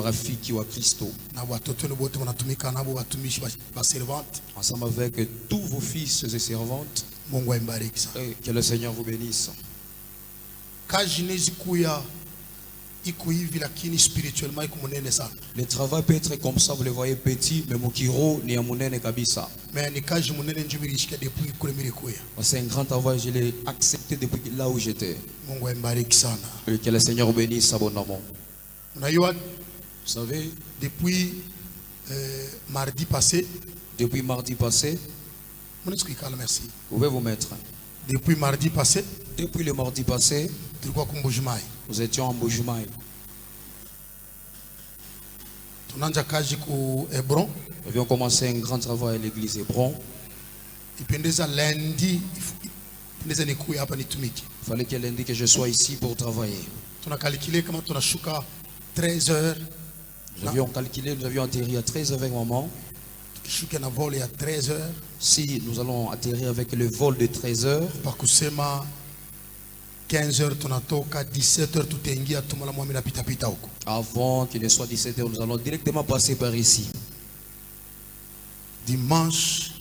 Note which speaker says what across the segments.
Speaker 1: rafiki wa Kristo. Ensemble avec tous vos fils et servantes. Que le Seigneur vous bénisse. Le travail peut être comme ça, vous le voyez petit, mais Mukiro ni amunene kabisa. C'est un grand travail, je l'ai accepté depuis là où j'étais. Que le Seigneur vous bénisse abondamment. Vous savez,
Speaker 2: depuis mardi passé,
Speaker 1: merci. Vous pouvez vous mettre.
Speaker 2: Depuis mardi passé,
Speaker 1: depuis le mardi passé, nous étions en Mbujimai. Nous avions commencé un grand travail à l'église Hébron. Il fallait que lundi que je sois ici pour travailler. Nous avions calculé, nous avions atterri à 13h avec maman. Si nous allons atterrir avec le vol de 13h,
Speaker 2: 15h, 17h,
Speaker 1: avant qu'il ne soit 17h, nous allons directement passer par ici.
Speaker 2: Dimanche,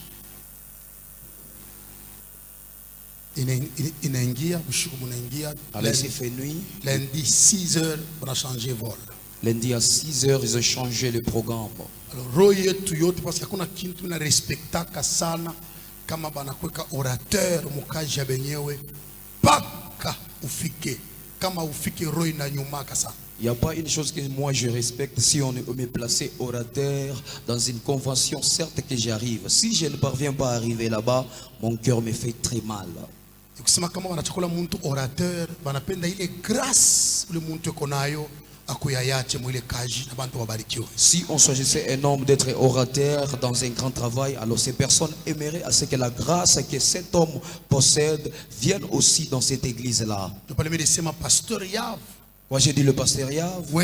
Speaker 1: alors il fait nuit.
Speaker 2: Lundi 6h, on a changé vol.
Speaker 1: Lundi à 6h, ils ont changé le programme.
Speaker 2: Alors, parce qu'il y a qui ne respecte pas ça, comme orateur, mukaji benyewe, paka ufike, kama ufike roi na nyuma kasa.
Speaker 1: Il n'y a pas une chose que moi je respecte. Si on me placer orateur dans une convention, certes que j'arrive. Si je ne parviens pas à arriver là-bas, mon cœur me fait très mal.
Speaker 2: Orateur, grâce le muntu konayo.
Speaker 1: Si on choisissait un homme d'être orateur dans un grand travail, alors ces personnes aimeraient à ce que la grâce que cet homme possède vienne aussi dans cette église-là. Moi j'ai dit le pasteur Yav, tu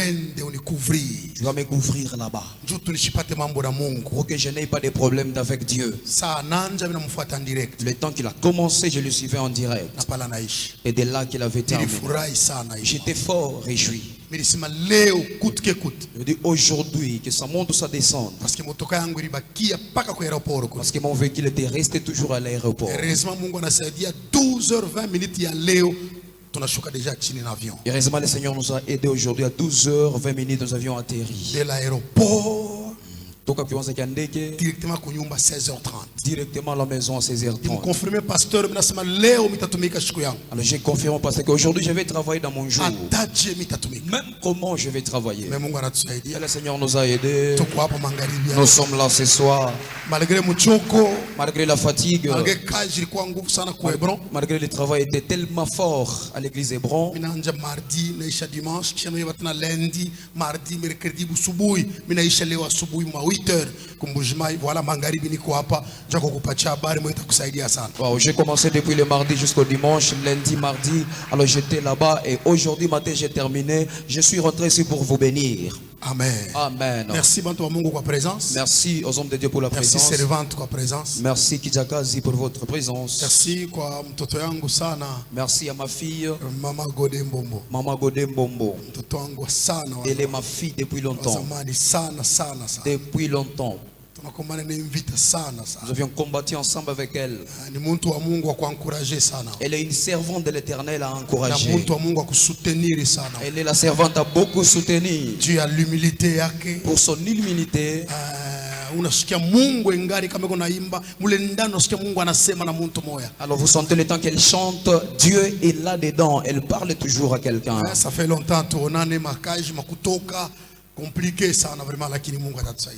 Speaker 1: vas me couvrir là-bas pour que je n'ai pas de problème avec Dieu. Le temps qu'il a commencé, je le suivais en direct. Et de là qu'il avait terminé. J'étais fort réjoui. Je dis aujourd'hui que ça monte ou ça descende. Parce que mon véhicule était resté toujours à l'aéroport.
Speaker 2: Heureusement, 12h20
Speaker 1: heureusement, le Seigneur nous a aidés aujourd'hui. À 12h20, nous avions atterri.
Speaker 2: De l'aéroport.
Speaker 1: Directement à la maison à 16h30. Alors j'ai confirmé pasteur qu'aujourd'hui je vais travailler dans mon jour. Même comment je vais travailler. Et le Seigneur nous a aidés. Nous sommes là ce soir. Malgré la fatigue, malgré le travail était tellement fort à l'église Hébron. Wow, j'ai commencé depuis le mardi jusqu'au dimanche, lundi, mardi. Alors j'étais là-bas et aujourd'hui matin j'ai terminé. Je suis rentré ici pour vous bénir.
Speaker 2: Amen.
Speaker 1: Amen.
Speaker 2: Merci pour votre présence.
Speaker 1: Merci aux hommes de Dieu pour la présence.
Speaker 2: Merci servante pour la présence.
Speaker 1: Merci Kijakazi pour votre présence.
Speaker 2: Merci kwa mtoto yangu sana.
Speaker 1: Merci à ma fille.
Speaker 2: Mama Godembombo.
Speaker 1: Mama Godembombo.
Speaker 2: Mtoto wangu sana.
Speaker 1: Elle est ma fille depuis longtemps.
Speaker 2: Sana.
Speaker 1: Depuis longtemps. Nous avions combattu ensemble avec elle. Elle est une servante de l'Éternel à encourager. Elle est la servante à beaucoup soutenir. Pour son humilité. Alors vous sentez le temps qu'elle chante, Dieu est là-dedans. Elle parle toujours à quelqu'un.
Speaker 2: Ça fait longtemps compliqué ça,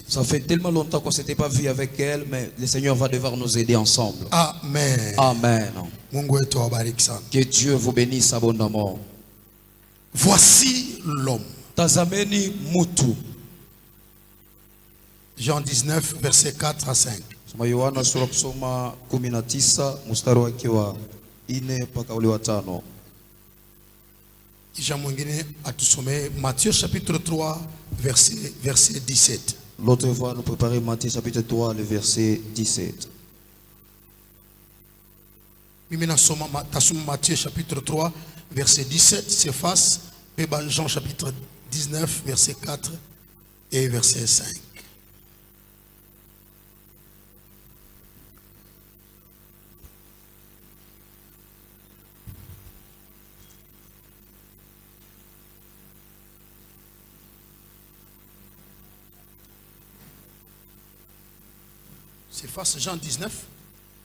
Speaker 1: ça fait tellement longtemps qu'on ne s'était pas vu avec elle, mais le Seigneur va devoir nous aider ensemble.
Speaker 2: Amen.
Speaker 1: Amen. Que Dieu vous bénisse abondamment.
Speaker 2: Voici l'homme.
Speaker 1: Tazameni mutu.
Speaker 2: Jean 19 verset 4 à 5.
Speaker 1: Yohana sura kusoma 19 mstari wake wa 4 mpaka ule wa 5.
Speaker 2: Matthieu chapitre 3 verset 17.
Speaker 1: L'autre fois nous préparer Matthieu chapitre 3 le verset 17.
Speaker 2: Matthieu chapitre 3 verset 17 s'efface et Jean chapitre 19 verset 4 et verset 5. C'est face Jean 19.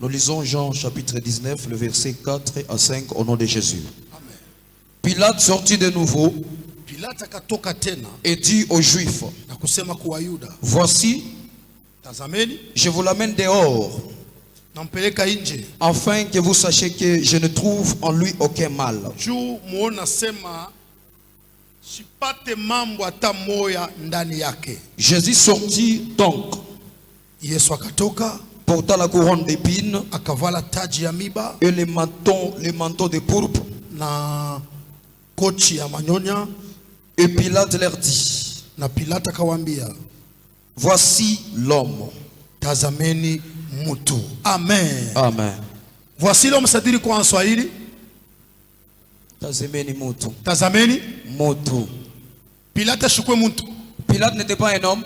Speaker 1: Nous lisons Jean chapitre 19, le verset 4 à 5 au nom de Jésus.
Speaker 2: Amen.
Speaker 1: Pilate sortit de nouveau et dit aux Juifs, voici, je vous l'amène dehors, afin que vous sachiez que je ne trouve en lui aucun mal. Jésus sortit donc, porta la couronne d'épines et les manteaux de pourpre. Et Pilate leur dit, voici l'homme.
Speaker 2: Tazameni mutu. Amen.
Speaker 1: Amen.
Speaker 2: Voici l'homme, ça dit quoi en Swahili?
Speaker 1: Tazameni mutu.
Speaker 2: Tazameni
Speaker 1: mutu.
Speaker 2: Pilate achukue mutu.
Speaker 1: Pilate n'était pas un homme.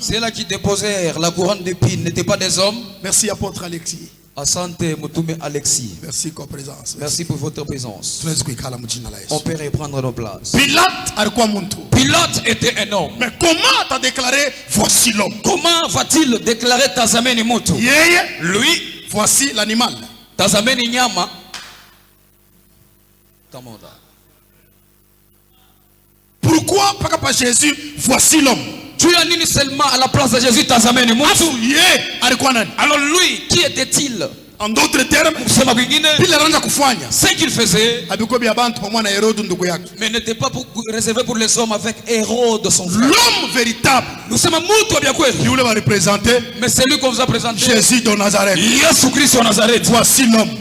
Speaker 1: C'est-là qui déposèrent la couronne d'épines n'étaient pas des hommes.
Speaker 2: Merci apôtre Alexis.
Speaker 1: Asante Mutume Alexis.
Speaker 2: Merci pour présence.
Speaker 1: Merci pour votre présence. On peut reprendre nos places.
Speaker 2: Pilate
Speaker 1: était un homme.
Speaker 2: Mais comment t'as déclaré voici l'homme?
Speaker 1: Comment va-t-il déclarer Tazameni Mutu?
Speaker 2: Lui, voici l'animal.
Speaker 1: Tazameni Nyama.
Speaker 2: Pourquoi pas Jésus, voici l'homme?
Speaker 1: Tu as mis seulement à la place de Jésus Tazameni Mutu. Alors lui, qui était-il?
Speaker 2: En d'autres termes,
Speaker 1: ce qu'il faisait, mais n'était pas réservé pour les hommes avec Hérode son frère.
Speaker 2: L'homme véritable,
Speaker 1: nous sommes
Speaker 2: représenter,
Speaker 1: mais c'est lui qu'on vous a présenté.
Speaker 2: Jésus de Nazareth.
Speaker 1: Jésus Christ de Nazareth.
Speaker 2: Voici l'homme.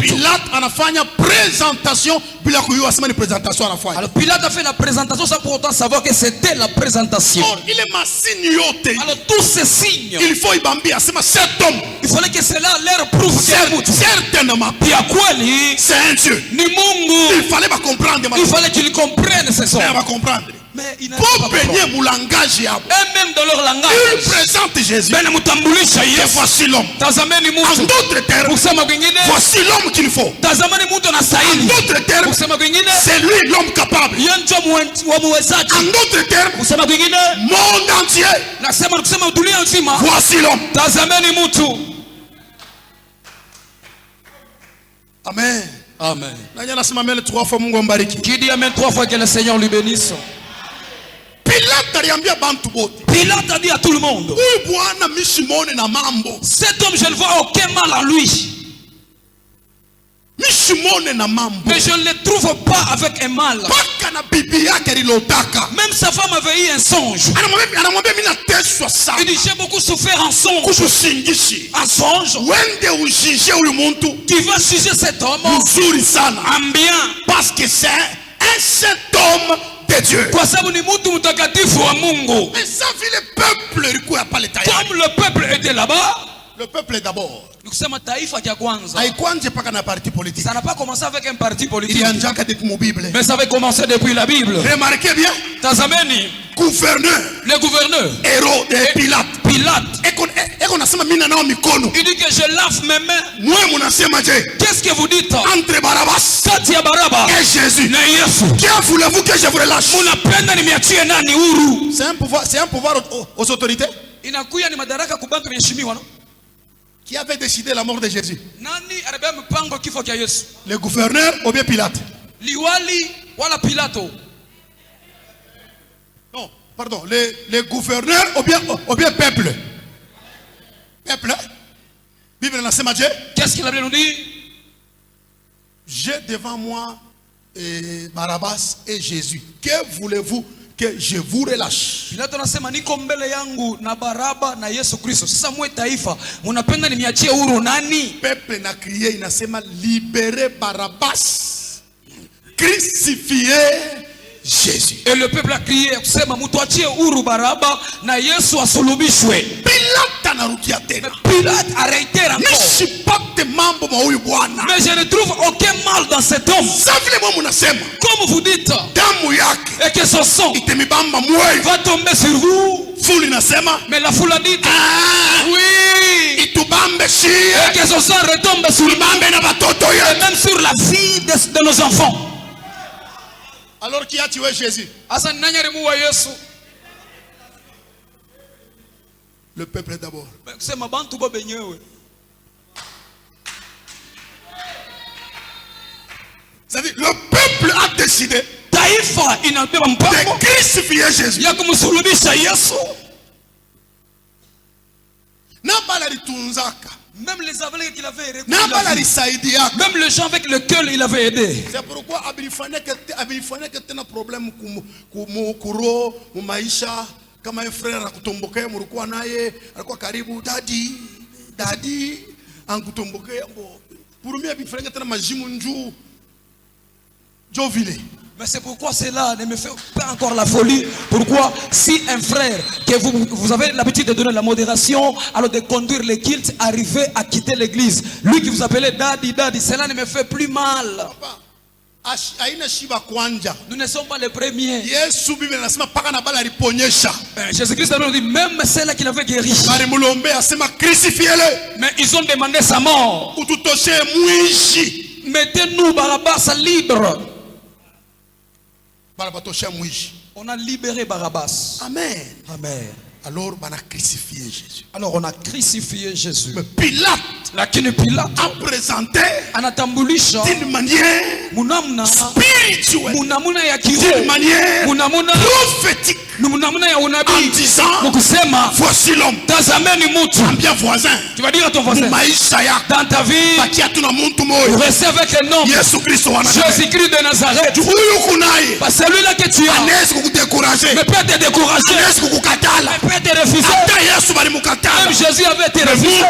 Speaker 1: Pilate
Speaker 2: anafanya présentation bila kujua sema ni présentation anafanya.
Speaker 1: Alors Pilate a fait la présentation sans pour autant savoir que c'était la présentation.
Speaker 2: Il est ma signe yote.
Speaker 1: Alors tous ces signes,
Speaker 2: il faut ibambia sema cet homme.
Speaker 1: Il fallait que cela leur prouve
Speaker 2: certainement c'est un Dieu.
Speaker 1: Ni Mungu.
Speaker 2: Il fallait pas comprendre.
Speaker 1: Il fallait qu'ils comprennent ce son.
Speaker 2: Mais on va comprendre.
Speaker 1: Mais il n'a
Speaker 2: pas baigner mon langage.
Speaker 1: Eux-mêmes dans leur langage.
Speaker 2: Ils présentent Jésus. Et voici l'homme. En d'autres termes, voici l'homme qu'il faut. En d'autres termes, c'est lui l'homme capable. En d'autres termes, monde entier. Voici l'homme. Amen.
Speaker 1: Amen.
Speaker 2: Qui
Speaker 1: dit amen 3 fois que le Seigneur lui bénisse? Pilate a dit à tout le monde, cet homme, je ne vois aucun mal en lui. Mais je ne le trouve pas avec un mal. Même sa femme avait eu un songe. Il dit, j'ai beaucoup souffert en songe. Un songe. Qui va juger cet homme en bien.
Speaker 2: Parce que c'est un saint homme de Dieu.
Speaker 1: Mais ça comme le peuple était là-bas.
Speaker 2: Le peuple d'abord.
Speaker 1: Ça n'a pas commencé avec un parti politique. Mais ça avait commencé depuis la Bible.
Speaker 2: Remarquez bien.
Speaker 1: Tazameni.
Speaker 2: Gouverneur.
Speaker 1: Le gouverneur.
Speaker 2: Héros et Pilate.
Speaker 1: Il dit que je lave mes mains. Qu'est-ce que vous dites?
Speaker 2: Entre Barabbas
Speaker 1: et
Speaker 2: Jésus. Qui voulez-vous que je vous relâche? C'est un pouvoir aux autorités. Qui avait décidé la mort de Jésus? Le gouverneur ou bien Pilate? Non, pardon, le gouverneur ou bien peuple? Peuple? Bible n'a pas dit.
Speaker 1: Qu'est-ce qu'il a nous dit?
Speaker 2: J'ai devant moi Barabbas et Jésus. Que voulez-vous que je vous relâche?
Speaker 1: Pilate anasema niko mbele yangu na Baraba na Yesu Kristo. Sasa mwe taifa, mnapenda niachie huru nani?
Speaker 2: Peuple na crié inasema libérez Barabbas. Crucifiez Jésus.
Speaker 1: Et le peuple a crié, kusema mutuachie huru Baraba na Yesu asulubishwe.
Speaker 2: Pilate anarudia tena.
Speaker 1: Pilate a réitéré encore.
Speaker 2: Nisipate mambo ma huyu bwana.
Speaker 1: Mais je ne trouve aucun mal dans cet homme. Comme vous dites,
Speaker 2: damu yake
Speaker 1: et que son sang
Speaker 2: itemibamba moyo
Speaker 1: va tomber sur vous.
Speaker 2: Fuli nasema,
Speaker 1: mais la foule a dit, oui,
Speaker 2: itubambe shie,
Speaker 1: et que son sang retombe sur
Speaker 2: ibambe na batoto yetu,
Speaker 1: et même sur la vie de nos enfants.
Speaker 2: Alors qui a tué Jésus?
Speaker 1: Asa nani alimuua Yesu?
Speaker 2: Le peuple d'abord.
Speaker 1: Kusema bantu bo benyewe.
Speaker 2: C'est-à-dire, le peuple a décidé
Speaker 1: taifa inabeba mpango
Speaker 2: de crucifier Jésus.
Speaker 1: Ya kumsulubisha Yesu.
Speaker 2: Na bala litunzaka.
Speaker 1: Même les aveugles qu'il avait aidé.
Speaker 2: Même
Speaker 1: les gens avec lesquels il avait aidé.
Speaker 2: C'est pourquoi abilifanya que tena problème kuro mu maisha kama un frère akutombokea mulikuwa naye alikuwa karibu dadi ankutombokea pour lui abilifanya tena majimu njuu Jovile.
Speaker 1: Mais c'est pourquoi cela ne me fait pas encore la folie. Pourquoi si un frère que vous avez l'habitude de donner la modération, alors de conduire les cultes, arriver à quitter l'église, lui qui vous appelait daddy, cela ne me fait plus mal. Nous ne sommes pas les premiers. Jésus-Christ nous dit même celle qu'il avait guéri. Mais ils ont demandé sa mort. Mettez-nous Barabbas libre. On a libéré Barabbas.
Speaker 2: Amen.
Speaker 1: Amen.
Speaker 2: Alors on a crucifié Jésus.
Speaker 1: Alors on a crucifié Jésus.
Speaker 2: Mais Pilate,
Speaker 1: lakini Pilate
Speaker 2: a présenté
Speaker 1: anatambulisha
Speaker 2: d'une manière spirituelle,
Speaker 1: munamuna ya kiroho,
Speaker 2: d'une manière
Speaker 1: munamuna
Speaker 2: prophétique,
Speaker 1: munamuna ya unabii,
Speaker 2: en disant
Speaker 1: mukusema
Speaker 2: voici l'homme.
Speaker 1: Tazameni mtu.
Speaker 2: Bien voisin.
Speaker 1: Tu vas dire à ton voisin. Dans ta vie, reste avec un homme. Jésus-Christ de Nazareth. Parce que celui-là que tu as ne peut te décourager, ne peut te refuser. Même Jésus avait été refusé.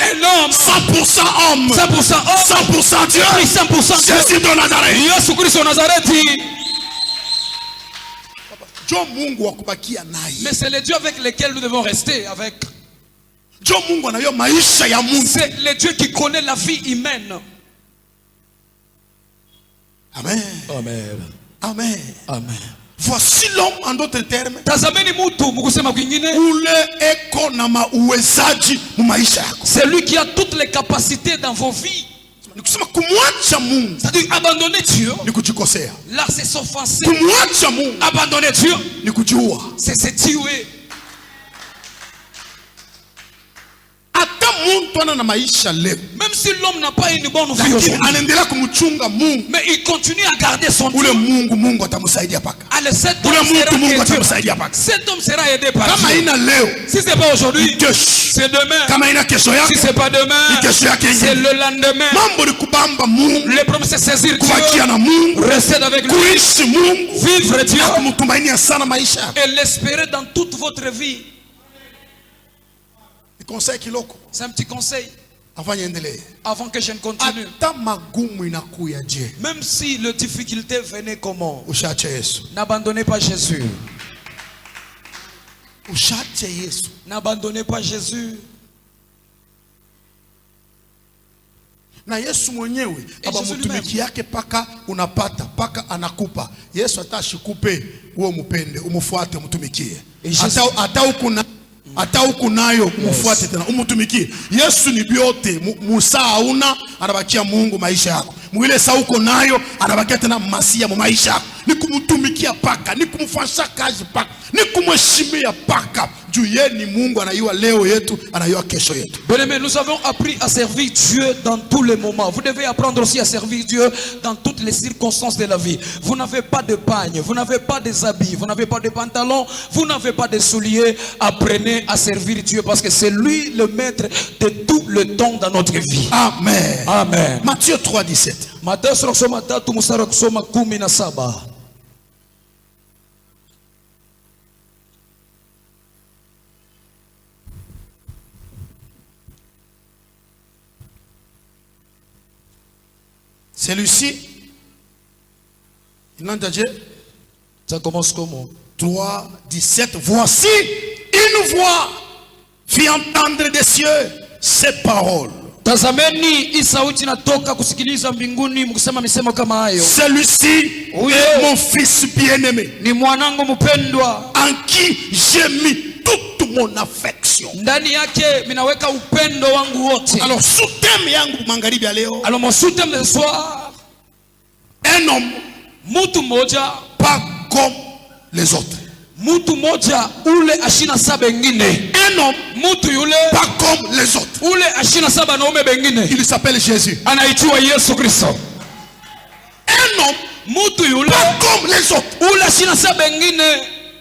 Speaker 1: Un homme
Speaker 2: 100% homme,
Speaker 1: 100% homme,
Speaker 2: 100% Dieu,
Speaker 1: 100%
Speaker 2: Jésus de Nazareth.
Speaker 1: Jésus-Christ de Nazareth. Mais c'est le Dieu avec lequel nous devons rester avec. C'est le Dieu qui connaît la vie humaine.
Speaker 2: Amen.
Speaker 1: Amen.
Speaker 2: Amen.
Speaker 1: Amen.
Speaker 2: Voici l'homme en d'autres termes.
Speaker 1: C'est lui qui a toutes les capacités dans vos vies. C'est-à-dire abandonner Dieu. Là c'est s'offenser. Abandonner Dieu, c'est se tuer. Même si l'homme n'a pas une bonne vie aujourd'hui, mais il continue à garder son Dieu. Allez, cet homme sera aidé par Dieu. Si ce n'est pas aujourd'hui, c'est demain. Si ce n'est pas demain, c'est le lendemain. Le problème c'est saisir Dieu, rester avec lui, vivre Dieu et l'espérer dans toute votre vie. C'est un petit conseil avant que je ne continue. Même si les difficultés venaient comment, n'abandonnez pas Jésus. N'abandonnez pas Jésus.
Speaker 2: Na Yesu mwenyewe abamutumiki yake paka unapata paka anakupa. Yesu atashikupe uwe mupende umufuate umutumikie. Hata ukunayo umufuate tena umutumikie. Yesu ni biote. Musa hauna anabakia Mungu maisha yako. Mwile saa uko nayo anabakia tena masia mu maisha yako. Ni kumutumikia paka, ni kumfanyia kazi paka, ni kumheshimia paka. Juu yeye ni Mungu anayua leo yetu, anayua kesho yetu.
Speaker 1: Bien-aimés, nous avons appris à servir Dieu dans tous les moments. Vous devez apprendre aussi à servir Dieu dans toutes les circonstances de la vie. Vous n'avez pas de pagne, vous n'avez pas des habits, vous n'avez pas de pantalons, vous n'avez pas de souliers. Apprenez à servir Dieu parce que c'est lui le maître de tout le temps dans notre vie.
Speaker 2: Amen.
Speaker 1: Amen.
Speaker 2: Matthieu 3:17.
Speaker 1: Matthieu 3:17.
Speaker 2: Celui-ci, il n'a Dieu,
Speaker 1: Ça commence comment?
Speaker 2: 3, 17. Voici une voix fit entendre des cieux ces paroles. Celui-ci est mon fils bien-aimé, en qui j'ai mis toute mon affection. Alors sous thème yangu magharibi ya leo,
Speaker 1: alors mon sous-thème de ce soir,
Speaker 2: un homme pas comme les autres.
Speaker 1: Mutu moja ule ashina saba wengine.
Speaker 2: Un homme
Speaker 1: mutu yule
Speaker 2: pas comme les autres.
Speaker 1: Ule ashina saba na ume wengine.
Speaker 2: Il s'appelle Jésus.
Speaker 1: Anaitwa Yesu Kristo.
Speaker 2: Un homme
Speaker 1: mutu yule
Speaker 2: pas comme les autres.
Speaker 1: Ule ashina saba wengine.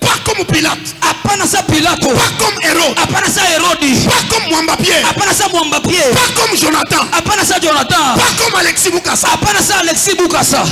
Speaker 2: Pas comme Pilate.
Speaker 1: Apana sa Pilato.
Speaker 2: Pas comme Hérode.
Speaker 1: Apana sa Hérodi.
Speaker 2: Pas comme Mwamba Pierre.
Speaker 1: Apana sa Mwamba Pierre.
Speaker 2: Pas comme Jonathan.
Speaker 1: Apana sa Jonathan.
Speaker 2: Pas comme Alexis Bukasa.
Speaker 1: Apana sa Alexis Bukasa.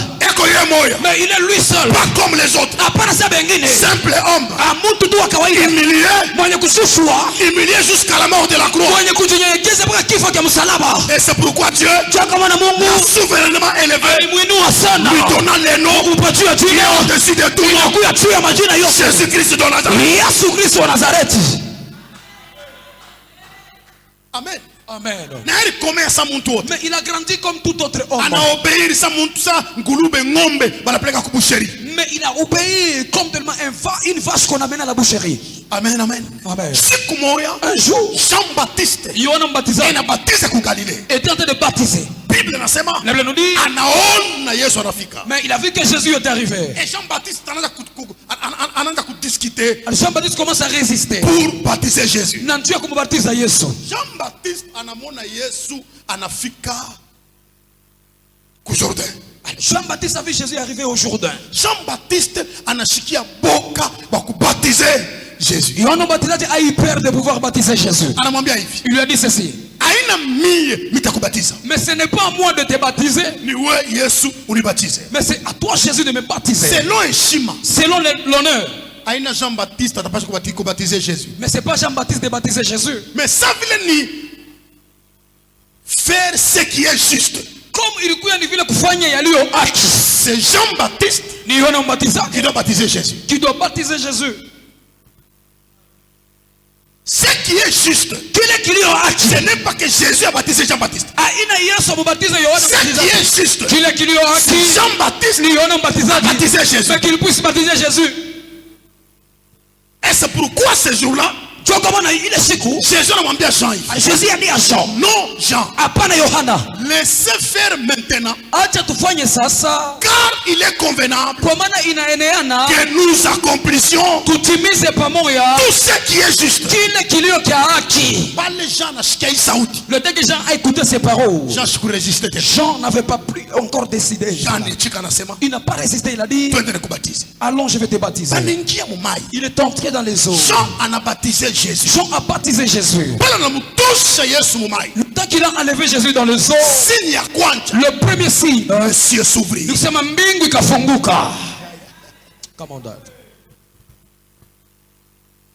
Speaker 1: Mais il est lui seul.
Speaker 2: Pas comme les autres.
Speaker 1: Apana sa bengine.
Speaker 2: Simple homme.
Speaker 1: Amutu tu wa kawaida.
Speaker 2: Humilié.
Speaker 1: Mwenye kusushwa.
Speaker 2: Humilié jusqu'à la mort de la croix.
Speaker 1: Mwenye kujinyenyekeza mpaka kifo cha msalaba.
Speaker 2: Et c'est pourquoi Dieu
Speaker 1: kama na Mungu
Speaker 2: souverainement élevé.
Speaker 1: Alimuinua sana.
Speaker 2: Lui donnant les noms.
Speaker 1: Umpatia jina.
Speaker 2: Au-dessus de tout.
Speaker 1: Inakuya juu ya majina yote.
Speaker 2: Jésus-Christ de Nazareth.
Speaker 1: Yesu Kristo wa Nazareti.
Speaker 2: Amen.
Speaker 1: Amen.
Speaker 2: Mais
Speaker 1: il a grandi comme tout autre homme. Mais il a obéi comme tellement une vache qu'on amène à la boucherie.
Speaker 2: Amen, amen.
Speaker 1: Amen.
Speaker 2: Un jour, Jean-Baptiste était en train
Speaker 1: de baptiser. La Bible nous dit, mais il a vu que Jésus est arrivé.
Speaker 2: Et Jean-Baptiste
Speaker 1: commence à résister
Speaker 2: pour baptiser Jésus.
Speaker 1: Jean-Baptiste
Speaker 2: anamona Yesu anafika ku Jourdain.
Speaker 1: Jean-Baptiste a vu Jésus arriver au Jourdain.
Speaker 2: Jean-Baptiste anashikia boka ba kubatize Jésus.
Speaker 1: Yohana Mbatizaji a eu peur de pouvoir baptiser Jésus.
Speaker 2: Anamwambia hivi.
Speaker 1: Il lui a dit ceci.
Speaker 2: Aina mie mitakubatiza.
Speaker 1: Mais ce n'est pas à moi de te baptiser.
Speaker 2: Ni wewe Yesu unibatize.
Speaker 1: Mais c'est à toi Jésus de me baptiser.
Speaker 2: Selon heshima.
Speaker 1: Selon l'honneur.
Speaker 2: Aina Jean-Baptiste atapasha kubatiza Jésus.
Speaker 1: Mais c'est pas Jean-Baptiste de baptiser Jésus.
Speaker 2: Mais ça vile ni faire ce qui est juste.
Speaker 1: Comme ilikuwa ni vile kufanya yaliyo haki.
Speaker 2: C'est Jean-Baptiste
Speaker 1: ni Yohana Mbatizaji
Speaker 2: qui doit baptiser Jésus.
Speaker 1: Qui doit baptiser Jésus.
Speaker 2: Ce qui est juste, ce n'est pas que Jésus a baptisé Jean-Baptiste. Ce qui est juste, c'est Jean-Baptiste a baptisé Jésus.
Speaker 1: Mais qu'il puisse baptiser Jésus.
Speaker 2: Et c'est pourquoi ce jour-là, Jésus a demandé à Jean.
Speaker 1: Jésus a dit à Jean.
Speaker 2: Non, Jean. Laissez faire maintenant. Car il est convenable que nous accomplissions tout ce qui est juste. Pas les gens
Speaker 1: le dès que Jean a écouté ces paroles,
Speaker 2: Jean
Speaker 1: n'avait pas plus encore décidé. Il n'a pas résisté, il a dit allons, je vais te baptiser. Il est entré dans les eaux.
Speaker 2: Jean a baptisé Jésus.
Speaker 1: Jean a baptisé Jésus. Le temps qu'il a enlevé Jésus dans les eaux, le premier signe, nous sommes mbingu ikafunguka.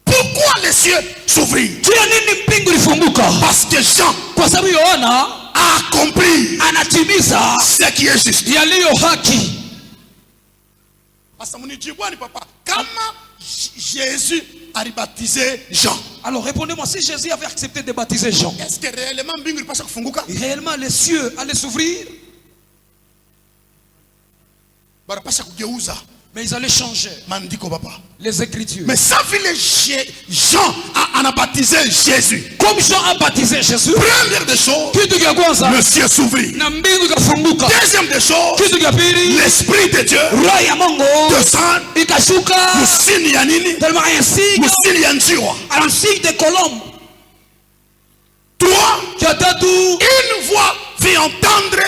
Speaker 2: Pourquoi les cieux s'ouvrirent? Parce que Jean a accompli ce qui est juste. Comment Jésus a baptisé Jean?
Speaker 1: Alors répondez-moi, si Jésus avait accepté de baptiser Jean,
Speaker 2: est-ce que
Speaker 1: réellement les cieux allaient s'ouvrir? Mais ils allaient changer les Écritures.
Speaker 2: Mais ça fait Jean a baptisé Jésus.
Speaker 1: Comme Jean a baptisé Jésus,
Speaker 2: première des choses, le ciel s'ouvrit. Deuxième des choses, l'Esprit de Dieu descend.
Speaker 1: Tellement un signe de colombe.
Speaker 2: 3. Une voix fit entendre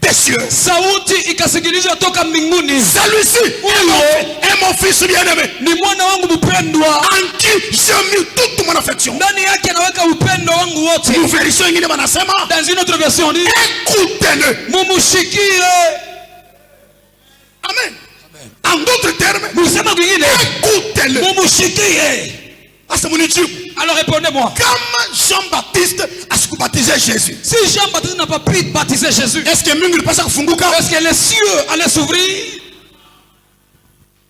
Speaker 2: des cieux.
Speaker 1: Sauti ikasikilizwa toka mbinguni.
Speaker 2: Celui-ci est mon fils bien-aimé.
Speaker 1: Ni mwana wangu mpendwa.
Speaker 2: En qui j'ai mis toute mon affection.
Speaker 1: Ndani yake naweka upendo wangu wote.
Speaker 2: Nous version ingine banasema.
Speaker 1: Dans une autre version dit.
Speaker 2: Écoutez-le.
Speaker 1: Mumushikie.
Speaker 2: Amen. Amen. En d'autres termes.
Speaker 1: Musema kwingine.
Speaker 2: Écoutez-le.
Speaker 1: Mumushikie. Alors répondez-moi.
Speaker 2: Comme Jean-Baptiste a baptisé Jésus.
Speaker 1: Si Jean-Baptiste n'a pas pu baptiser Jésus,
Speaker 2: est-ce que les cieux
Speaker 1: allaient s'ouvrir?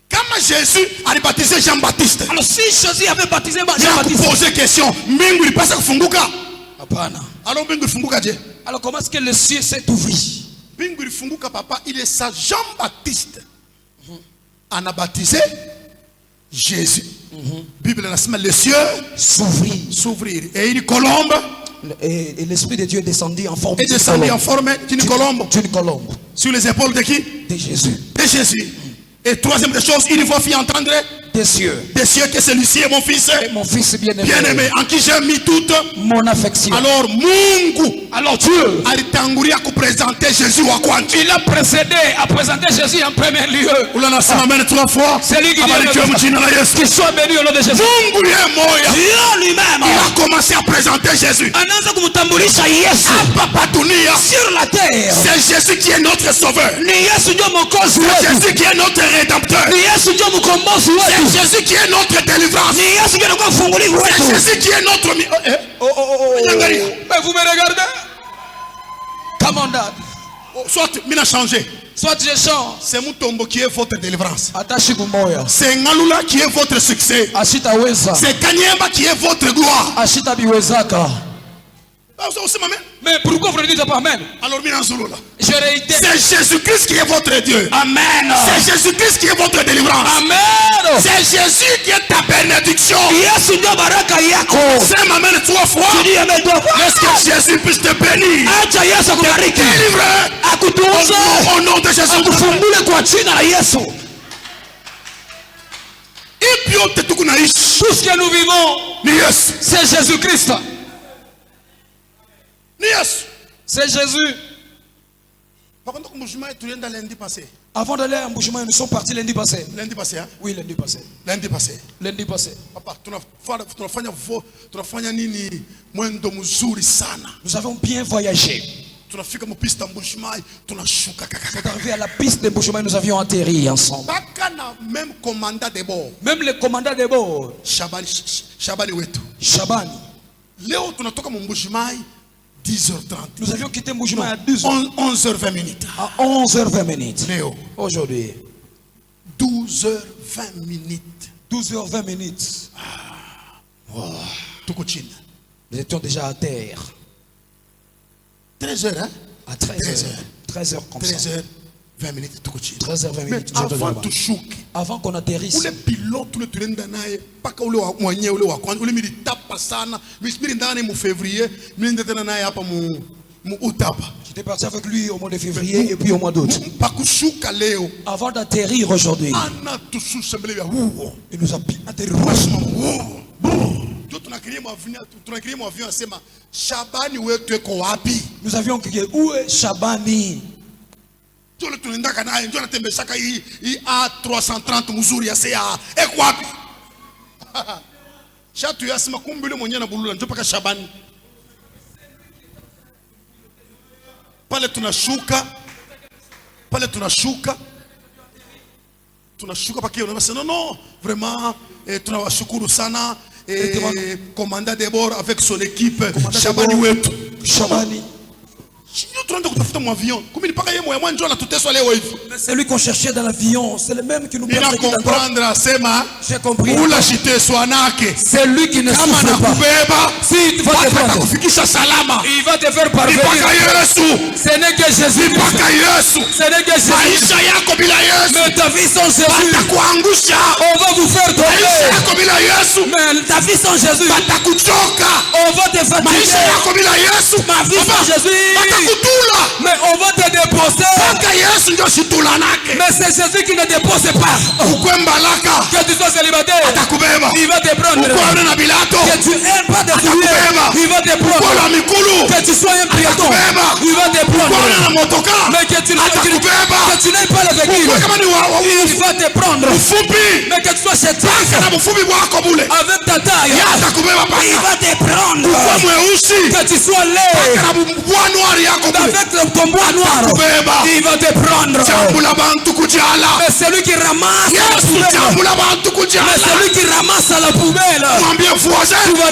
Speaker 2: Comme Kama Jésus a baptisé Jean-Baptiste.
Speaker 1: Alors si Jésus avait baptisé Jean-Baptiste.
Speaker 2: J'ai posé question. Mbingu ilipasa kufunguka?
Speaker 1: Hapana.
Speaker 2: Alors mbingu ilifunguka je?
Speaker 1: Alors comment est-ce que le ciel s'est ouvert?
Speaker 2: Mbingu ilifunguka papa, il est ça Jean-Baptiste. On a baptisé Jésus. Bible nasema les cieux s'ouvrir. Et une colombe.
Speaker 1: Et l'Esprit de Dieu est descendu en forme
Speaker 2: d'une colombe. Sur les épaules de qui?
Speaker 1: De Jésus.
Speaker 2: De Jésus. Et troisième des choses, il faut faire entendre
Speaker 1: des cieux.
Speaker 2: Des cieux que celui-ci est mon fils.
Speaker 1: Mon fils bien-aimé.
Speaker 2: Bien-aimé, en qui j'ai mis toute
Speaker 1: mon affection.
Speaker 2: Alors Mungu.
Speaker 1: Alors Dieu.
Speaker 2: Alitangulia ku présenter Jésus wa kwanza.
Speaker 1: Il a précédé à présenter Jésus en premier lieu.
Speaker 2: C'est lui
Speaker 1: qui soit béni au nom de Jésus.
Speaker 2: Mungu ye moya.
Speaker 1: Dieu lui-même.
Speaker 2: Il a commencé à présenter Jésus.
Speaker 1: Anaanza kumtambulisha Yesu.
Speaker 2: Hapa dunia.
Speaker 1: Sur la terre.
Speaker 2: C'est Jésus qui est notre sauveur.
Speaker 1: Ni Yesu ndio mwokozi wetu.
Speaker 2: C'est Jésus qui est notre rédempteur.
Speaker 1: Ni Yesu ndio mkombozi wetu.
Speaker 2: C'est Jésus qui est notre délivrance.
Speaker 1: Ni Yesu ndio kufunguliwa wetu.
Speaker 2: C'est Jésus qui est notre
Speaker 1: Mais vous me regardez? Come on, Dad.
Speaker 2: Soit mina changé.
Speaker 1: Soit je change.
Speaker 2: C'est Mutombo qui est votre délivrance.
Speaker 1: C'est
Speaker 2: Ngalula qui est votre succès. C'est Kanyemba qui est votre gloire.
Speaker 1: Mais pourquoi vous ne dites pas Amen?
Speaker 2: Alors,
Speaker 1: je réitère.
Speaker 2: C'est Jésus-Christ qui est votre Dieu.
Speaker 1: Amen.
Speaker 2: C'est Jésus-Christ qui est votre délivrance.
Speaker 1: Amen.
Speaker 2: C'est Jésus qui est ta bénédiction.
Speaker 1: C'est
Speaker 2: Amen 3 fois. Laisse que Jésus puisse te bénir.
Speaker 1: Te
Speaker 2: délivrer. Au nom de Jésus.
Speaker 1: Tout ce que nous vivons, c'est Jésus-Christ. C'est Jésus. Avant d'aller à Mbujima, nous sommes partis lundi passé.
Speaker 2: Lundi passé, hein?
Speaker 1: Oui, lundi passé.
Speaker 2: Lundi passé.
Speaker 1: Lundi passé.
Speaker 2: Papa,
Speaker 1: nous avons bien voyagé. C'est arrivé à la piste de Mbujima, nous avions atterri ensemble.
Speaker 2: Même commandant de bord.
Speaker 1: Même le commandant de bord.
Speaker 2: Shabani wetu.
Speaker 1: Shabani.
Speaker 2: Léo, tunatoka Mbujimai 10h30.
Speaker 1: Nous avions quitté Mbujimai à 12h.
Speaker 2: 11h20 minutes.
Speaker 1: À 11h20 minutes.
Speaker 2: Léo.
Speaker 1: Aujourd'hui.
Speaker 2: 12h20 minutes.
Speaker 1: 12h20 minutes.
Speaker 2: Wow.
Speaker 1: Nous étions déjà à terre.
Speaker 2: 13h, hein?
Speaker 1: À 13h. 13h comme 13h.
Speaker 2: Ça. 20 minutes,
Speaker 1: 13h20 minutes.
Speaker 2: Avant
Speaker 1: qu'on atterrisse.
Speaker 2: Le pilote, le
Speaker 1: j'étais parti avec lui au mois de février et puis au mois d'août. Avant d'atterrir aujourd'hui, il nous a atterri. Nous avions crié, où est Shabani?
Speaker 2: A330 muzuri ya sea ekwapi shatu yasema kumbile mwenye na bulula ndio paka Shabani pale tunashuka paki unasema non vraiment tunawashukuru sana commandant de bord avec son équipe Shabani wetu
Speaker 1: Shabani. C'est lui qu'on cherchait dans l'avion. C'est le même qui nous persécute encore. J'ai compris. C'est lui qui ne souffre pas. S'il va te prendre, il va te faire parvenir. Ce n'est que Jésus. Ce n'est que Jésus. Mais ta vie sans Jésus, on va vous faire tomber. Mais ta vie sans Jésus, on va te fatiguer. Ma vie sans Jésus, mais on va te déposer. Mais c'est Jésus qui ne dépose pas. Que tu sois célibataire, il va te prendre. Que tu n'aimes pas de souliers, il va te prendre. Que tu sois un piéton, il va te prendre. Mais que tu n'aimes pas le véhicule, il va te prendre. Mais que tu sois chétif avec ta taille, il va te prendre. Que tu sois laid avec ton bois noir, il va te prendre. Mais celui qui ramasse la poubelle, tu vas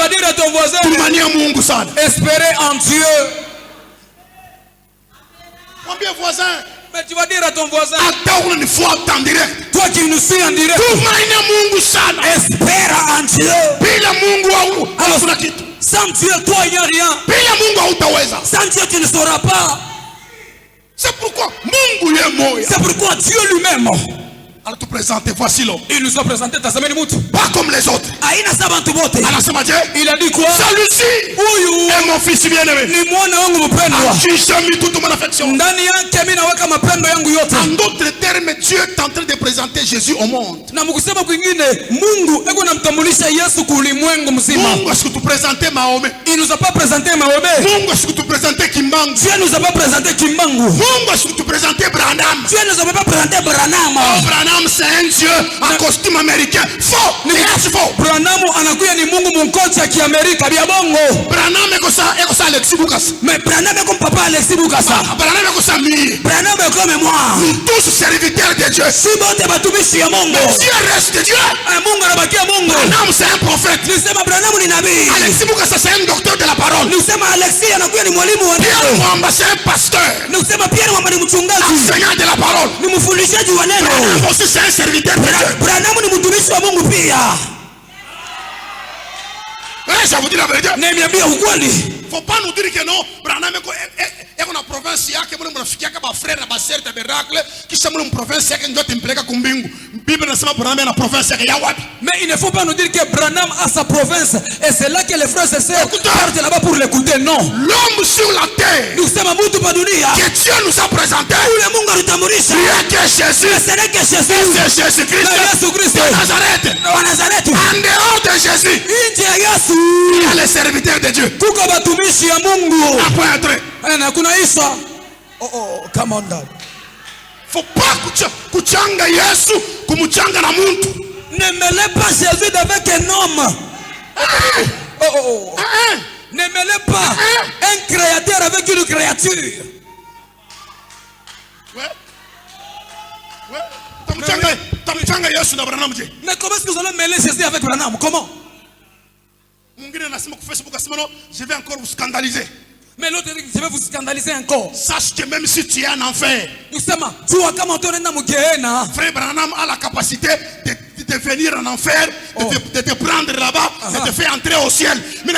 Speaker 1: dire à ton voisin, espérez en Dieu. Mais tu vas dire à ton voisin.
Speaker 2: Attends une fois en direct.
Speaker 1: Toi qui nous suis en direct.
Speaker 2: Tumaini Mungu sana.
Speaker 1: Espère en Dieu.
Speaker 2: Bila Mungu hakuna kitu.
Speaker 1: Sans Dieu, toi il n'y a rien.
Speaker 2: Bila Mungu hautaweza.
Speaker 1: Sans Dieu tu ne sauras pas.
Speaker 2: C'est pourquoi Mungu ye moya.
Speaker 1: C'est pourquoi Dieu lui-même.
Speaker 2: Alors tu présentes, voici l'homme.
Speaker 1: Il nous a présenté ta semaine mutu.
Speaker 2: Pas comme les autres.
Speaker 1: Aina sabantu bote.
Speaker 2: Il
Speaker 1: a dit quoi?
Speaker 2: Celui-ci est mon fils bien-aimé.
Speaker 1: Ni mwana wangu mpendwa.
Speaker 2: J'ai mis toute mon affection.
Speaker 1: Ndani yake mimi naweka mapendo yangu yote.
Speaker 2: En d'autres termes, Dieu est en train de présenter Jésus au monde.
Speaker 1: Na mkusema kwingine, Mungu eko namtambulisha Yesu kwa ulimwengu mzima.
Speaker 2: Mungu est-ce que tu présentais Mahomet?
Speaker 1: Il nous a pas présenté Mahomet.
Speaker 2: Mungu est-ce que tu présentais Kimbangu?
Speaker 1: Dieu nous a pas présenté Kimbangu.
Speaker 2: Mungu est-ce que tu présentais Branham?
Speaker 1: Dieu nous a pas présenté Branham.
Speaker 2: Oh, Branham c'est un Dieu en costume américain. Faux. C'est faux.
Speaker 1: Branham anakuya ni Mungu mkochi ya Kiamerika bia bongo.
Speaker 2: Branham eko sa Alexis Bukasa.
Speaker 1: Mais Branham eko papa Alexis Bukasa.
Speaker 2: Branham eko sa mi.
Speaker 1: Branham eko comme moi.
Speaker 2: Nous tous serviteurs de Dieu.
Speaker 1: Si bote batumishi ya Mungu.
Speaker 2: Dieu reste Dieu.
Speaker 1: Mungu anabakia Mungu.
Speaker 2: Branham c'est un prophète.
Speaker 1: Nisema Branham ni nabii.
Speaker 2: Alexis Bukasa c'est un docteur de la parole.
Speaker 1: Nisema Alexis anakuya ni mwalimu wa neno.
Speaker 2: Pierre Mwamba c'est un pasteur.
Speaker 1: Nisema Pierre Mwamba ni mchungaji.
Speaker 2: Enseignant de la parole.
Speaker 1: Ni mfundishaji wa neno.
Speaker 2: Branham aussi c'est un serviteur de Dieu.
Speaker 1: Branham ni mtumishi wa Mungu pia.
Speaker 2: Ça vous dit la vérité.
Speaker 1: Niambia ukweli.
Speaker 2: Faut pas nous dire que non. Branham eko na province yake mule mnafikia kama frère na basser tabernacle kisha mule province yake ndio tempeleka kumbingu. Bible inasema Branham na province yake ya wapi?
Speaker 1: Mais il ne faut pas nous dire que Branham a sa province et c'est là que les frères et sœurs partent là-bas pour l'écouter. Non.
Speaker 2: L'homme sur la terre.
Speaker 1: Nous sommes mtu pa dunia.
Speaker 2: Que Dieu nous a présenté.
Speaker 1: Ule Mungu alitambulisha.
Speaker 2: Que Jésus.
Speaker 1: C'est que Jésus.
Speaker 2: C'est Jésus-Christ.
Speaker 1: Jésus-Christ.
Speaker 2: De Nazareth.
Speaker 1: De Nazareth.
Speaker 2: En dehors de Jésus.
Speaker 1: Nje ya Yesu.
Speaker 2: Il y a les serviteurs de Dieu.
Speaker 1: Kuko batumishi ya Mungu.
Speaker 2: Après entrer.
Speaker 1: Na kuna Isa. Oh, come on dad.
Speaker 2: Faut pas kuchanga Yesu kumuchanga na muntu.
Speaker 1: Ne mêlez pas Jésus avec un homme. Ne mêlez pas un créateur avec une créature. Mais comment est-ce que vous allez mêler Jésus avec Branham? Comment?
Speaker 2: Je vais encore vous scandaliser.
Speaker 1: Mais l'autre dit, je vais vous scandaliser encore.
Speaker 2: Sache que même si tu es en enfer,
Speaker 1: Frère
Speaker 2: Branham a la capacité de venir en enfer, de te prendre là-bas, de te faire entrer au ciel. Mais
Speaker 1: et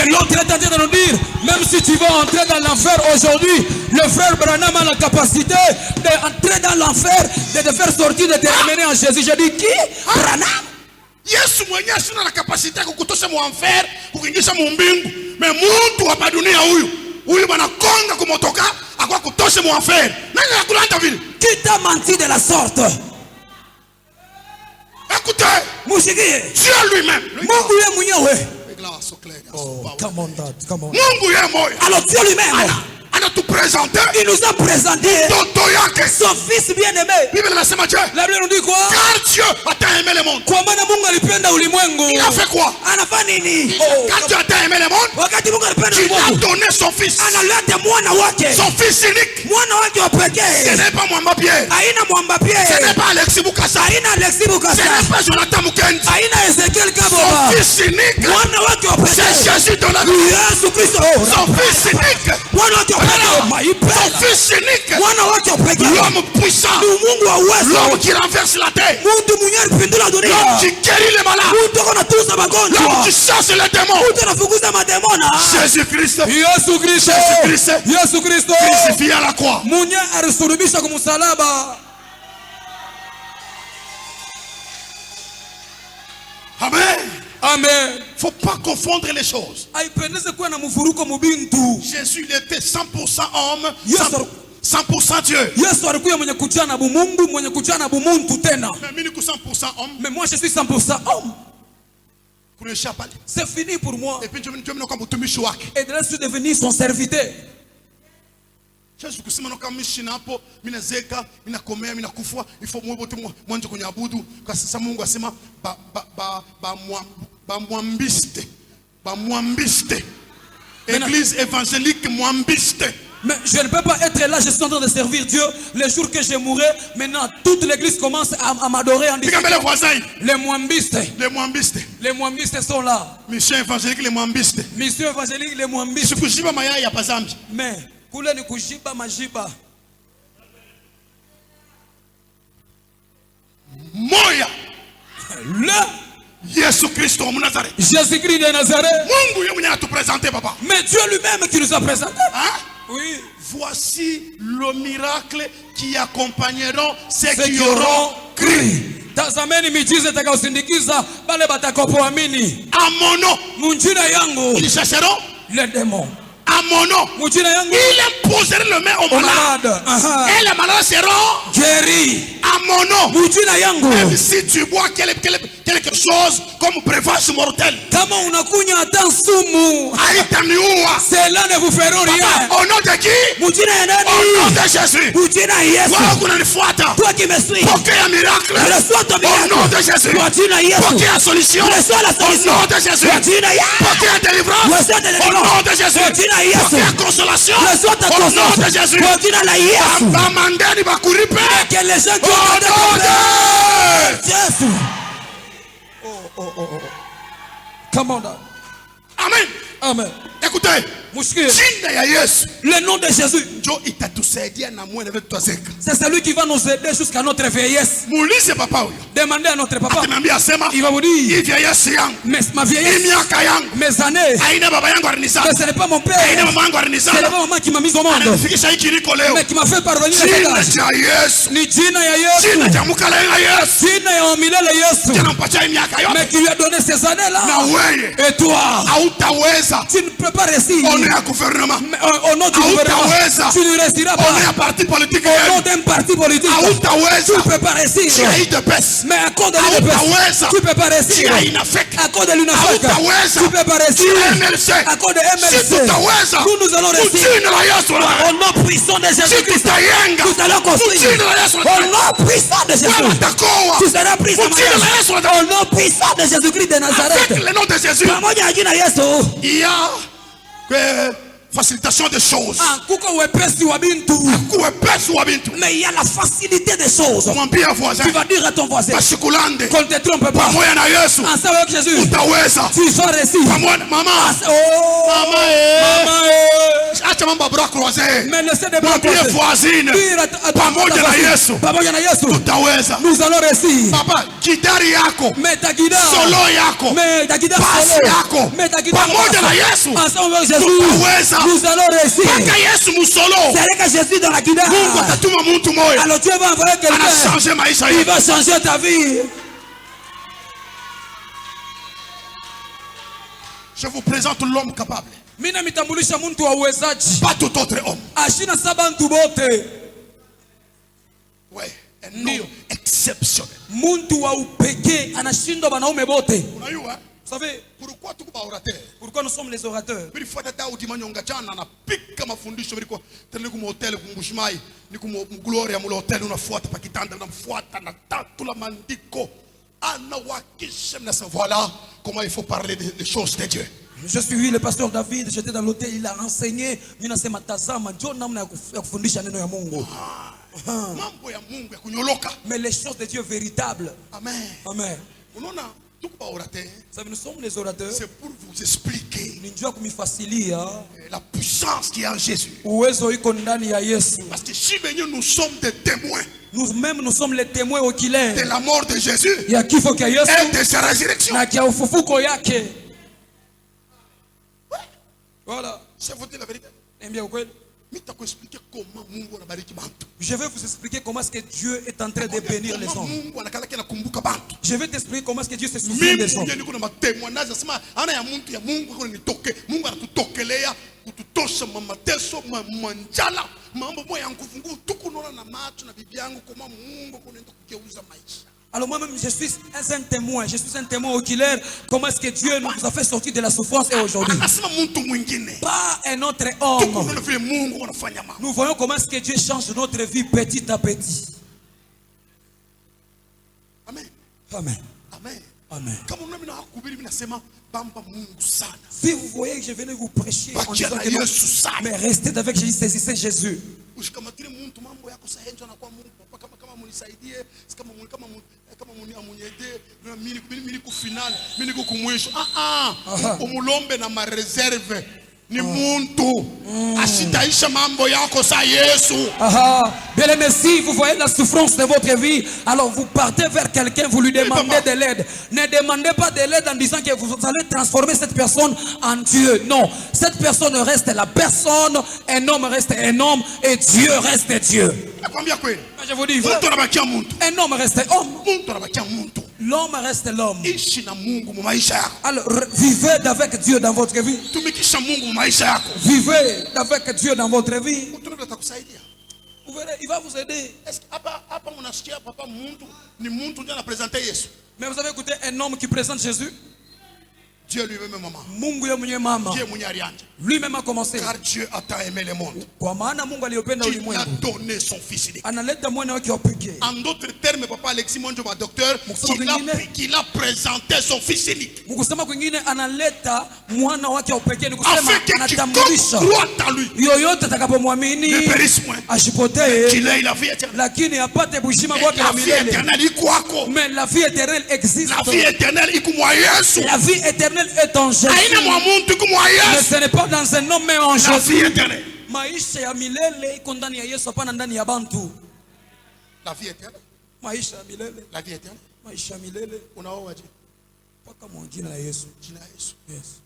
Speaker 1: l'autre est en train de nous dire, même si tu vas entrer dans l'enfer aujourd'hui, le frère Branham a la capacité d'entrer dans l'enfer, de te faire sortir, de te ramener en Jésus. Je dis qui? Branham.
Speaker 2: Yesu mwenyewe sina la capacité ya kukutosha mu enfer, kukuingisha mu mbingu. Mais muntu hapa dunia huyu bana konga kumotoka akwa kutosha mu enfer. Nani anakulanda vile?
Speaker 1: Qui t'a menti de la sorte?
Speaker 2: Écoutez, Dieu lui-même.
Speaker 1: Mungu yeye mwenyewe.
Speaker 2: Oh,
Speaker 1: come on dad, come on.
Speaker 2: Mungu yeye moyo.
Speaker 1: Alors Dieu lui-même. Il nous a présenté son fils bien-aimé. La Bible nous dit quoi?
Speaker 2: Car Dieu a tant aimé le monde.
Speaker 1: Il
Speaker 2: a fait quoi? Quand Dieu a tant aimé le monde, il a donné son fils. Son fils unique. Ce n'est pas Mwamba Pierre. Ce n'est pas Alexis Bukasa. Ce n'est pas Jonathan Mukendi. Son fils unique. C'est Jésus de la vie. Son fils unique. Son fils unique. L'homme puissant. L'homme qui renverse la terre. L'homme qui guérit les malades. L'homme qui chasse les démons. Jésus-Christ. Jésus-Christ. Crucifié à la croix. Amen.
Speaker 1: Amen.
Speaker 2: Faut pas confondre les choses. Jésus il était 100% homme, 100% Dieu.
Speaker 1: Mais
Speaker 2: mimi niko 100% homme.
Speaker 1: Mais moi je suis 100% homme. C'est fini pour moi.
Speaker 2: Et puis je
Speaker 1: et de là je suis devenu son serviteur.
Speaker 2: Yesu kusema no kama mishina hapo mimi nazeka mimi nakomea mimi nakufa ifo mwote mwanzo kunyabudu kwa sasa Mungu asema mwambiste église évangélique mwambiste
Speaker 1: Mais je ne peux pas être là, je suis en train de servir Dieu. Les jours que je mourrai, maintenant toute l'église commence à m'adorer en disant les Mwambistes. Les Mwambistes sont là.
Speaker 2: Mission évangélique, les Mwambistes.
Speaker 1: Mission évangélique, les Mwambistes. Mais, kule ni kujiba majiba.
Speaker 2: Moya. Jésus-Christ de Nazareth.
Speaker 1: Jésus-Christ de Nazareth.
Speaker 2: Papa.
Speaker 1: Mais Dieu lui-même qui nous a présenté.
Speaker 2: Hein?
Speaker 1: Oui.
Speaker 2: Voici le miracle qui accompagneront ceux qui auront cru.
Speaker 1: Tazameni miujiza itakayosindikiza wale watakaoamini.
Speaker 2: À mon nom.
Speaker 1: Munjina yangu.
Speaker 2: Ils chercheront
Speaker 1: les démons.
Speaker 2: À mon nom.
Speaker 1: Munjina yangu.
Speaker 2: Ils imposeront le main aux malades. Et les malades seront
Speaker 1: guéris.
Speaker 2: À mon nom.
Speaker 1: Munjina yangu.
Speaker 2: Même si tu bois quelque chose comme breuvage mortel.
Speaker 1: Kama unakunywa hata sumu.
Speaker 2: Haitaniua.
Speaker 1: Cela ne vous fera rien.
Speaker 2: Au nom de qui?
Speaker 1: Munjina ya nani?
Speaker 2: Au nom de Jésus.
Speaker 1: Munjina ya Yesu.
Speaker 2: Wewe unanifuata.
Speaker 1: Toi qui me suis.
Speaker 2: Pokea un miracle.
Speaker 1: Reçois ton miracle.
Speaker 2: Au nom de Jésus.
Speaker 1: Munjina ya Yesu.
Speaker 2: Pokea solution.
Speaker 1: Reçois la solution.
Speaker 2: Au nom de Jésus.
Speaker 1: Munjina ya.
Speaker 2: Pokea délivrance.
Speaker 1: Reçois ta délivrance.
Speaker 2: Au nom de Jésus.
Speaker 1: Munjina ya Yesu.
Speaker 2: Pokea consolation.
Speaker 1: Reçois ta consolation.
Speaker 2: Au nom de Jésus.
Speaker 1: Munjina la Yesu.
Speaker 2: Bamandeni bakuripe.
Speaker 1: Que les gens qui
Speaker 2: ont été
Speaker 1: Jésus. Oh. Come on down.
Speaker 2: Amen.
Speaker 1: Amen.
Speaker 2: Écoutez.
Speaker 1: Le nom de Jésus.
Speaker 2: C'est
Speaker 1: celui qui va nous aider jusqu'à notre vieillesse. Demandez à notre papa. Il va vous dire. Mais ma vieillesse. Mes années. Mais ce n'est pas mon père. Ce n'est pas maman qui m'a mis au monde. Mais qui m'a fait parvenir à cet âge. Ni jina ya Yesu. Jina ya milele Yesu. Mais qui lui a donné ces années là. Et toi. Tu ne peux pas réussir. Au nom du gouvernement, tu ne réussiras pas. Au nom d'un parti politique, tu ne peux pas réussir. Mais à cause de l'UNEPES, tu ne peux pas réussir. À cause de l'UNAFAC, tu ne peux pas réussir. À cause de MLC, nous allons réussir. Au nom puissant de Jésus-Christ, nous allons construire. Au nom puissant de Jésus, tu seras pris en mariage. Au nom puissant de Jésus-Christ de Nazareth.
Speaker 2: Avec le nom de Jésus, il y a facilitation des choses.
Speaker 1: Mais il y a la facilité des choses.
Speaker 2: Tu
Speaker 1: vas dire à ton voisin qu'on
Speaker 2: ne
Speaker 1: te trompe pas. Ensemble avec Jésus, tu vas réussir.
Speaker 2: Maman.
Speaker 1: Mais laissez des bras croisés.
Speaker 2: Voisine.
Speaker 1: Nous allons réussir.
Speaker 2: Papa, kidari yako.
Speaker 1: Mais ta guida.
Speaker 2: Solo yako.
Speaker 1: Mais ta guida
Speaker 2: solo.
Speaker 1: Mais ta guida.
Speaker 2: Ensemble
Speaker 1: avec Jésus. Nous allons réussir. C'est que Jésus dans la guida. Alors Dieu va envoyer quelqu'un. Il va changer ta vie.
Speaker 2: Je vous présente l'homme capable.
Speaker 1: Pas
Speaker 2: tout autre homme. Ouais, un homme exceptionnel. Vous savez,
Speaker 1: pourquoi nous sommes les orateurs?
Speaker 2: Voilà comment il faut parler des choses de Dieu.
Speaker 1: Je suis le pasteur David, j'étais dans l'hôtel, il a enseigné. Mais les choses de Dieu véritables.
Speaker 2: Amen.
Speaker 1: Amen.
Speaker 2: Nous sommes les orateurs. C'est pour vous expliquer la puissance qui est en Jésus. Parce que si nous sommes des témoins,
Speaker 1: nous-mêmes nous sommes les témoins oculaires
Speaker 2: de la mort de Jésus
Speaker 1: et
Speaker 2: de sa résurrection.
Speaker 1: Voilà.
Speaker 2: Je vous dis la vérité.
Speaker 1: Je vais vous expliquer comment est-ce que Dieu est en train de bénir les hommes. Je vais t'expliquer comment est-ce que Dieu se souvient des hommes. Alors moi-même, je suis un témoin. Je suis un témoin oculaire. Comment est-ce que Dieu nous a fait sortir de la souffrance et aujourd'hui? Pas un autre homme. Nous voyons comment est-ce que Dieu change notre vie petit à petit.
Speaker 2: Amen.
Speaker 1: Amen.
Speaker 2: Amen.
Speaker 1: Amen. Si vous voyez que je venais vous prêcher en disant que non, mais restez avec Jésus, saisissez Jésus.
Speaker 2: Ni muntu asitaisha mambo yako sa Yesu.
Speaker 1: Bien aimé, si vous voyez la souffrance de votre vie, alors vous partez vers quelqu'un, vous lui demandez de l'aide. Ne demandez pas de l'aide en disant que vous allez transformer cette personne en Dieu. Non, cette personne reste la personne, un homme reste un homme et Dieu reste Dieu. Je vous dis, un homme reste homme. L'homme reste l'homme. Alors vivez avec Dieu dans votre vie. Vivez avec Dieu dans votre vie. Vous verrez, il va vous aider. Mais vous avez écouté un homme qui présente Jésus?
Speaker 2: Dieu lui-même maman.
Speaker 1: Dieu lui-même a commencé.
Speaker 2: Car Dieu a tant aimé le monde.
Speaker 1: Il
Speaker 2: a donné son fils unique.
Speaker 1: En
Speaker 2: d'autres termes, papa Alexis Mondjoba, docteur, qu'il a présenté son fils unique. Afin que quiconque croit en lui ne périsse point, qu'il ait la vie éternelle.
Speaker 1: Mais la vie éternelle existe.
Speaker 2: La vie éternelle
Speaker 1: La vie éternelle est en Jésus. Mais ce n'est pas dans un homme mais en Jésus.
Speaker 2: La vie éternelle.
Speaker 1: Maisha ya milele iko ndani ya Yesu, hapana ndani ya bantu.
Speaker 2: La vie éternelle.
Speaker 1: Maisha ya milele.
Speaker 2: La vie éternelle.
Speaker 1: Maisha ya milele.
Speaker 2: Unaoaje?
Speaker 1: Paka mjina la Yesu.
Speaker 2: Jina la Yesu.
Speaker 1: Yes.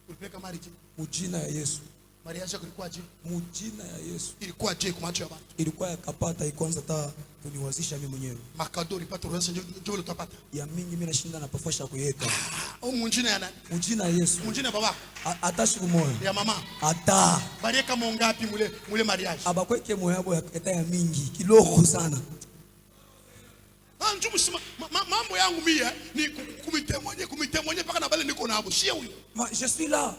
Speaker 2: Ulipeka marriage.
Speaker 1: Mjina ya Yesu.
Speaker 2: Mariage yako ilikuwa je?
Speaker 1: Mjina ya Yesu.
Speaker 2: Ilikuwa je kwa macho ya watu?
Speaker 1: Ilikuwa yakapata ikwanza ta kuniwazisha mimi mwenyewe.
Speaker 2: Makado ulipata ruhusa ndio utapata.
Speaker 1: Ya mingi mimi nashinda na pofasha kuyeka.
Speaker 2: Au mjina ya nani?
Speaker 1: Mjina ya Yesu.
Speaker 2: Mjina baba.
Speaker 1: Ata siku moja.
Speaker 2: Ya mama.
Speaker 1: Ata.
Speaker 2: Bariaka mongapi mule mariage?
Speaker 1: Abakweke moyo yabo eta ya mingi kiloko sana.
Speaker 2: Mambo yangu mimi ni kumite paka na bale niko na abo. Shia huyo.
Speaker 1: Je suis là.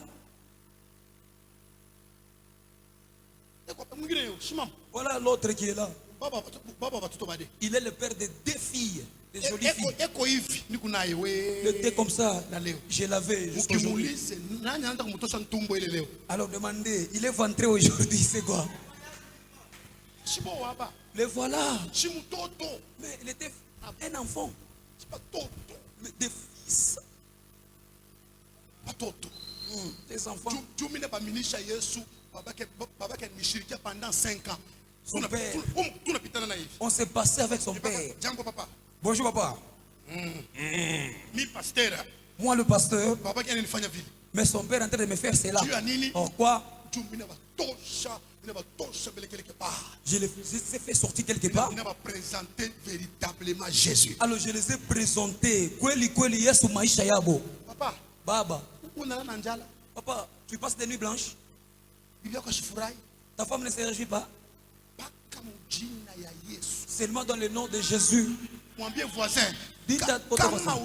Speaker 1: Voilà l'autre qui est là. Il est le père de 2 filles, de jolies filles. Il était comme ça. Je l'avais jusqu'à aujourd'hui. Alors demandez, il est ventré aujourd'hui, c'est quoi? Le voilà. Mais il était un enfant. Mais des fils. Des enfants. Pendant 5 ans. Son père. On s'est passé avec son père. Bonjour papa. Moi le pasteur. Mais son père est en train de me faire cela. Pourquoi? Je les ai fait sortir quelque part. Alors je les ai présentés. Papa. Baba. Papa, tu passes des nuits blanches? Ta femme ne se réjouit pas? Seulement dans le nom de Jésus. Dites à votre voisin.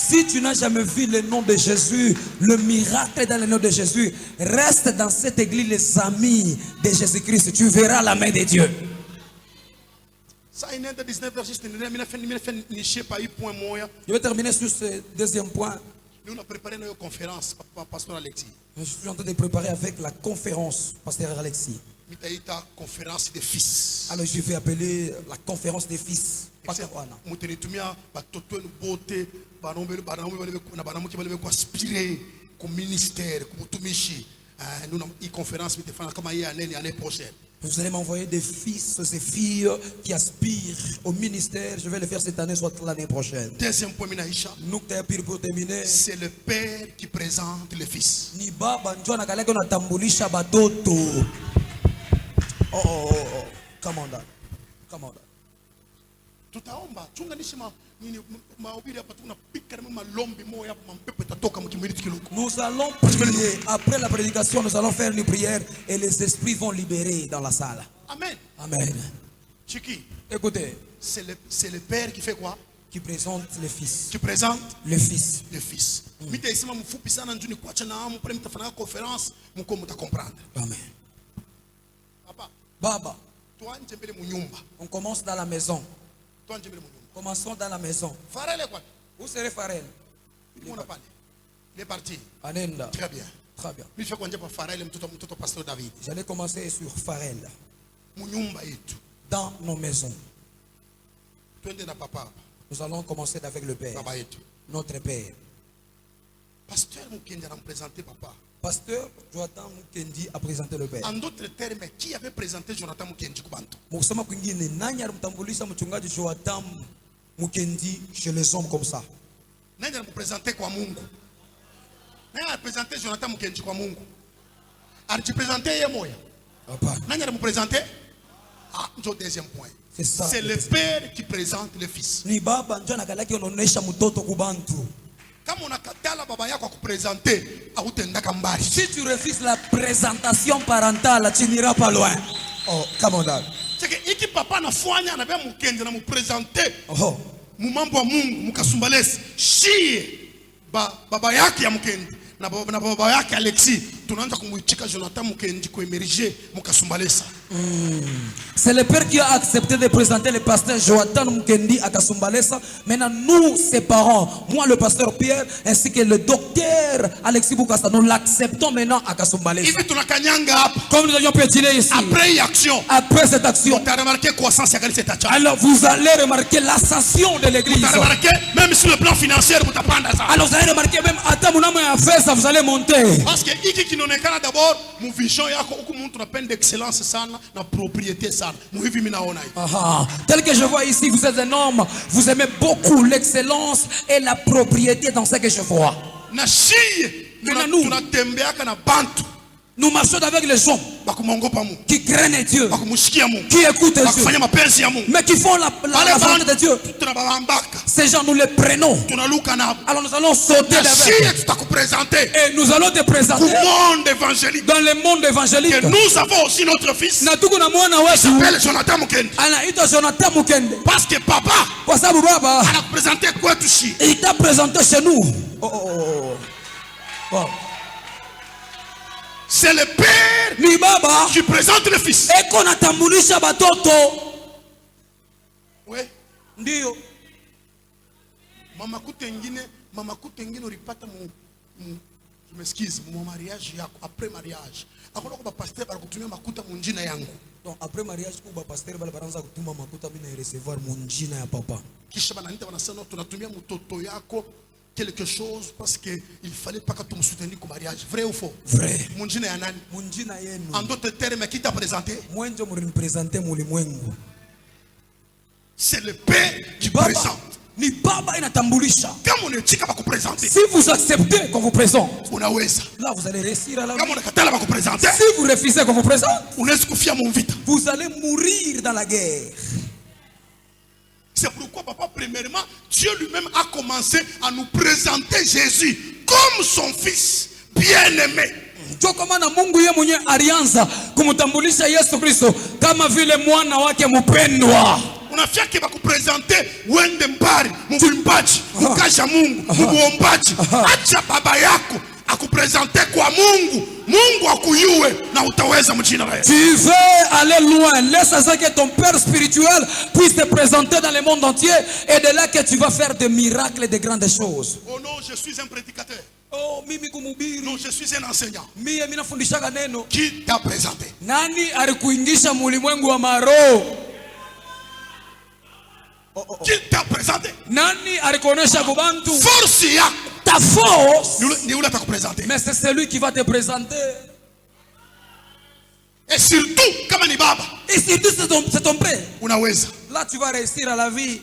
Speaker 1: Si tu n'as jamais vu le nom de Jésus, le miracle dans le nom de Jésus, reste dans cette église les amis de Jésus-Christ. Tu verras la main de Dieu. Je vais terminer sur ce deuxième point.
Speaker 2: Nous avons préparé notre conférence, pasteur Alexis.
Speaker 1: Je suis en train de préparer avec la conférence, pasteur Alexis.
Speaker 2: Conférence des fils.
Speaker 1: Alors je vais appeler la conférence des fils. Vous allez m'envoyer des fils et filles qui aspirent au ministère. Je vais le faire cette année, soit l'année prochaine.
Speaker 2: Deuxième point, c'est le père qui présente le fils.
Speaker 1: Oh. Come on, Dad. Come on, Dad. Nous allons prier. Après la prédication, nous allons faire une prière et les esprits vont libérer dans la salle.
Speaker 2: Amen.
Speaker 1: Amen.
Speaker 2: Chiki,
Speaker 1: écoutez,
Speaker 2: c'est le père qui fait quoi?
Speaker 1: Qui présente le fils.
Speaker 2: Qui présente
Speaker 1: le fils.
Speaker 2: Le fils. Amen.
Speaker 1: Baba. On commence dans la maison. Commençons dans la maison. Où serait Pharrell?
Speaker 2: Il est parti.
Speaker 1: Anenda.
Speaker 2: Très bien.
Speaker 1: Très bien.
Speaker 2: J'allais
Speaker 1: commencer sur Pharrell. Dans nos maisons. Nous allons commencer avec le Père. Notre Père.
Speaker 2: Pasteur Mukendi a présenté papa.
Speaker 1: Pasteur Jonathan Mukendi a présenté le Père.
Speaker 2: En d'autres termes, qui avait présenté Jonathan Mukendi kubantu?
Speaker 1: Musoma kwingine nani alimtambulisha mchungaji Jonathan Mukendi chez les hommes comme ça?
Speaker 2: Nani alimpresenter kwa Mungu? Nani a présenté Jonathan Mukendi kwa Mungu? Alijipresenter yeye moya?
Speaker 1: Papa.
Speaker 2: Nani alimpresenter? Ah, ndio deuxième point. C'est le père qui présente le fils.
Speaker 1: Ni baba ndio anakalaki anaonesha mtoto kubantu. Si tu refuses la présentation parentale, tu n'iras pas loin. Oh, come on down.
Speaker 2: C'est que iki papa na fwanya na bia Mukendi na mu présenter.
Speaker 1: Oh.
Speaker 2: Mu mambo ya Mungu mukasumbalesi. Shie baba yake ya Mukendi na baba yake Alexis tunaanza kumuitika Jonathan Mukendi ko emerger mukasumbalesa.
Speaker 1: C'est le père qui a accepté de présenter le pasteur Jonathan Mukendi à Kasumbalesa. Maintenant, nous, ses parents, moi le pasteur Pierre, ainsi que le docteur Alexis Boukassa, nous l'acceptons maintenant à Kasumbalesa. Comme nous avions pétiné ici. Après cette action. Alors vous allez remarquer l'ascension de l'église.
Speaker 2: Même sur le plan financier,
Speaker 1: alors vous allez remarquer même à ça, vous allez monter.
Speaker 2: Parce que qui n'en est qu'un d'abord, mon vision, il y a une peine d'excellence sana. La propriété ça.
Speaker 1: Tel que je vois ici, vous êtes un homme, vous aimez beaucoup l'excellence et la propriété dans ce que je vois. Nous marchons avec les gens qui craignent Dieu, qui écoutent Dieu, mais qui font la volonté de Dieu. Ces gens, nous les prenons. Alors nous allons sauter avec. Et nous allons te présenter dans le monde évangélique.
Speaker 2: Et nous avons aussi notre fils.
Speaker 1: Il
Speaker 2: s'appelle Jonathan Mukendi. Parce que papa a présenté quoi toucher.
Speaker 1: Il t'a présenté chez nous. Wow.
Speaker 2: C'est le père qui présente le fils.
Speaker 1: Et qu'on a tambulisha batoto.
Speaker 2: Oui.
Speaker 1: Ndio.
Speaker 2: Mama kutengine ulipata je m'excuse mon mariage yako après mariage. Akolo ko ba pasteur ba kutumia makuta munjina yangu.
Speaker 1: Donc après mariage ko ba pasteur ba baranza kutuma makuta mimi na recevoir munjina ya papa.
Speaker 2: Kisha bananita wanasema tunatumia mtoto yako quelque chose parce que il fallait pas que tu me soutenir au mariage. Vrai ou faux?
Speaker 1: Vrai.
Speaker 2: Munjina ya nani?
Speaker 1: Munjina yenu.
Speaker 2: En d'autres termes, qui t'a présenté?
Speaker 1: Moi ndio mlipresenter mulimwengu.
Speaker 2: C'est le père qui présente.
Speaker 1: Ni baba inatambulisha.
Speaker 2: Kama unatika bakupresenter.
Speaker 1: Si vous acceptez qu'on vous présente,
Speaker 2: unaweza.
Speaker 1: Là vous allez réussir à la vie.
Speaker 2: Kama unakatala bakupresenter.
Speaker 1: Si vous refusez qu'on vous présente,
Speaker 2: unaweza kufia mon vita.
Speaker 1: Vous allez mourir dans la guerre.
Speaker 2: C'est pourquoi papa premièrement Dieu lui-même a commencé à nous présenter Jésus comme son fils bien-aimé.
Speaker 1: Ndio kwa maana Mungu yeye mwenyewe alianza kumtambulisha Yesu Kristo kama vile mwana wake mpendwa.
Speaker 2: Unafika bakupresenter wende mbari mvimbaji mkasha Mungu muombaji acha baba yako akupresenter kwa Mungu. Mungu akuyue na utaweza mjina la Yesu.
Speaker 1: Tu veux aller loin, laisse à ce que ton père spirituel puisse te présenter dans le monde entier et de là que tu vas faire des miracles et de grandes choses.
Speaker 2: Oh non, je suis un prédicateur.
Speaker 1: Oh, mimi kumubiri.
Speaker 2: Non, je suis un enseignant.
Speaker 1: Mimi nafundisha neno.
Speaker 2: Qui t'a présenté?
Speaker 1: Nani alikuingisha mulimwengu wa maroho?
Speaker 2: Qui t'a présenté?
Speaker 1: Nani alikuonesha kubantu?
Speaker 2: Force yako.
Speaker 1: Ta force.
Speaker 2: Ni ule atakupresenter.
Speaker 1: Mais c'est celui qui va te présenter.
Speaker 2: Et surtout, kama ni baba.
Speaker 1: Et surtout c'est ton père.
Speaker 2: Unaweza.
Speaker 1: Là tu vas réussir à la vie.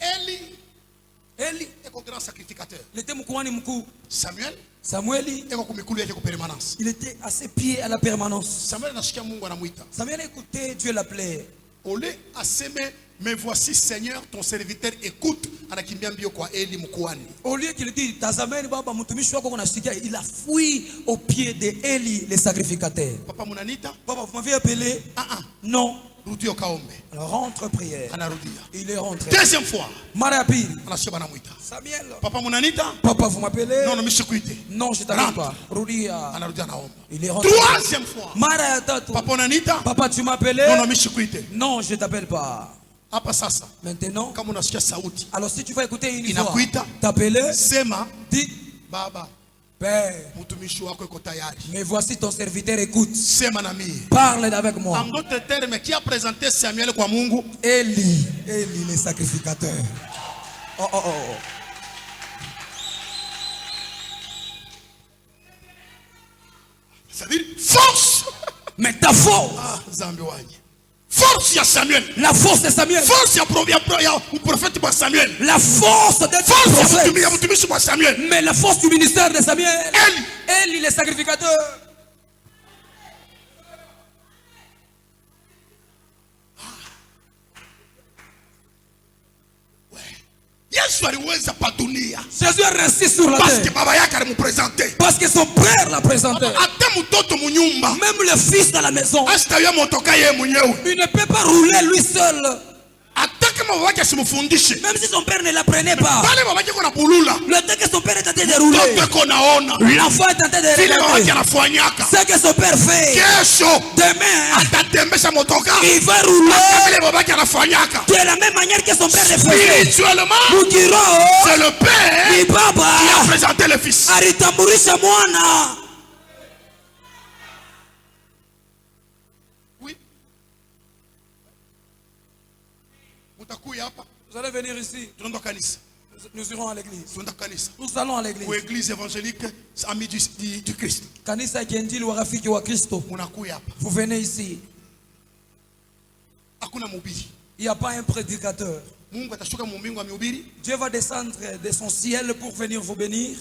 Speaker 1: Eli
Speaker 2: est un grand sacrificateur.
Speaker 1: Il était mkuhani mkuu.
Speaker 2: Samuel
Speaker 1: il était à ses pieds à la permanence.
Speaker 2: Samuel
Speaker 1: écoutait, Dieu l'appelait.
Speaker 2: Mais voici Seigneur, ton serviteur écoute.
Speaker 1: Au lieu qu'il dit, il a fui au pied de Eli, le sacrificateur.
Speaker 2: Papa Munanita.
Speaker 1: Papa, vous m'avez appelé? Non. Alors rentre prière. Il est rentré.
Speaker 2: Deuxième fois.
Speaker 1: Samuel.
Speaker 2: Papa Monanita.
Speaker 1: Papa, vous m'appelez?
Speaker 2: Non, non,
Speaker 1: non, je t'appelle pas. Il est rentré.
Speaker 2: Troisième fois.
Speaker 1: Papa
Speaker 2: Monanita.
Speaker 1: Papa, tu m'appelais?
Speaker 2: Non, non,
Speaker 1: non, je t'appelle pas. Maintenant, alors si tu vas écouter une voix, t'appeler, dis,
Speaker 2: Baba,
Speaker 1: Père, mais voici ton serviteur, écoute. Parle avec moi.
Speaker 2: En d'autres termes, qui a présenté Samuel kwa Mungu?
Speaker 1: Eli le sacrificateur. Oh, oh, oh.
Speaker 2: C'est-à-dire force.
Speaker 1: Mais ta force.
Speaker 2: Force à Samuel.
Speaker 1: La force de Samuel.
Speaker 2: Force à prophète Samuel.
Speaker 1: La force de
Speaker 2: Samuel.
Speaker 1: Mais la force du ministère de Samuel. Eli le sacrificateur. Jésus a resté sur la terre. Parce que son père l'a présenté. Même le fils de la maison, il ne peut pas rouler lui seul. Même si son père ne l'apprenait pas. Le temps que son père est en train de rouler, l'enfant est en train de regarder ce que son père fait. Demain, il va rouler de la même manière que son père le faisait.
Speaker 2: C'est le père qui a présenté le fils.
Speaker 1: Vous allez venir ici. Nous irons à l'église. Nous allons à l'église.
Speaker 2: L'église évangélique, ami du Christ.
Speaker 1: Vous venez ici. Il n'y a pas un prédicateur. Dieu va descendre de son ciel pour venir vous bénir.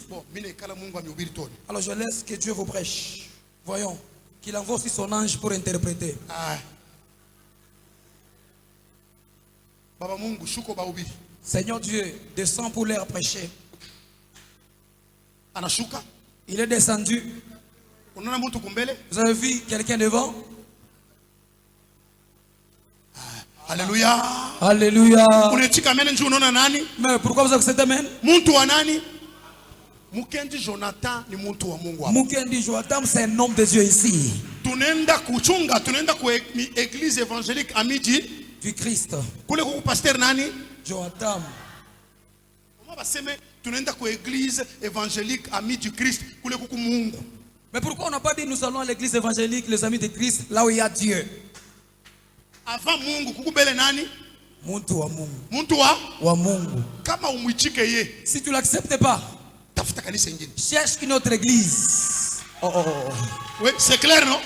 Speaker 1: Alors je laisse que Dieu vous prêche. Voyons qu'il envoie aussi son ange pour interpréter. Seigneur Dieu, descend pour leur prêcher. Il est descendu. Vous avez vu quelqu'un devant?
Speaker 2: Alléluia.
Speaker 1: Alléluia. Mais pourquoi vous acceptez amen?
Speaker 2: Mukendi Jonathan,
Speaker 1: c'est un homme de Dieu ici.
Speaker 2: Tunenda ku église évangélique Amidi
Speaker 1: du Christ.
Speaker 2: Kule ku pasteur nani?
Speaker 1: Joatam.
Speaker 2: Comment va seme tunenda ku église évangélique Ami du Christ kule ku Mungu.
Speaker 1: Mais pourquoi on n'a pas dit nous allons à l'église évangélique les amis de Christ là où il y a Dieu?
Speaker 2: Avant Mungu kukubele nani?
Speaker 1: Muntu wa Mungu.
Speaker 2: Muntu wa Mungu. Kama umwichike ye.
Speaker 1: Si tu l'acceptes pas, cherche une autre église.
Speaker 2: Oui, c'est clair, non?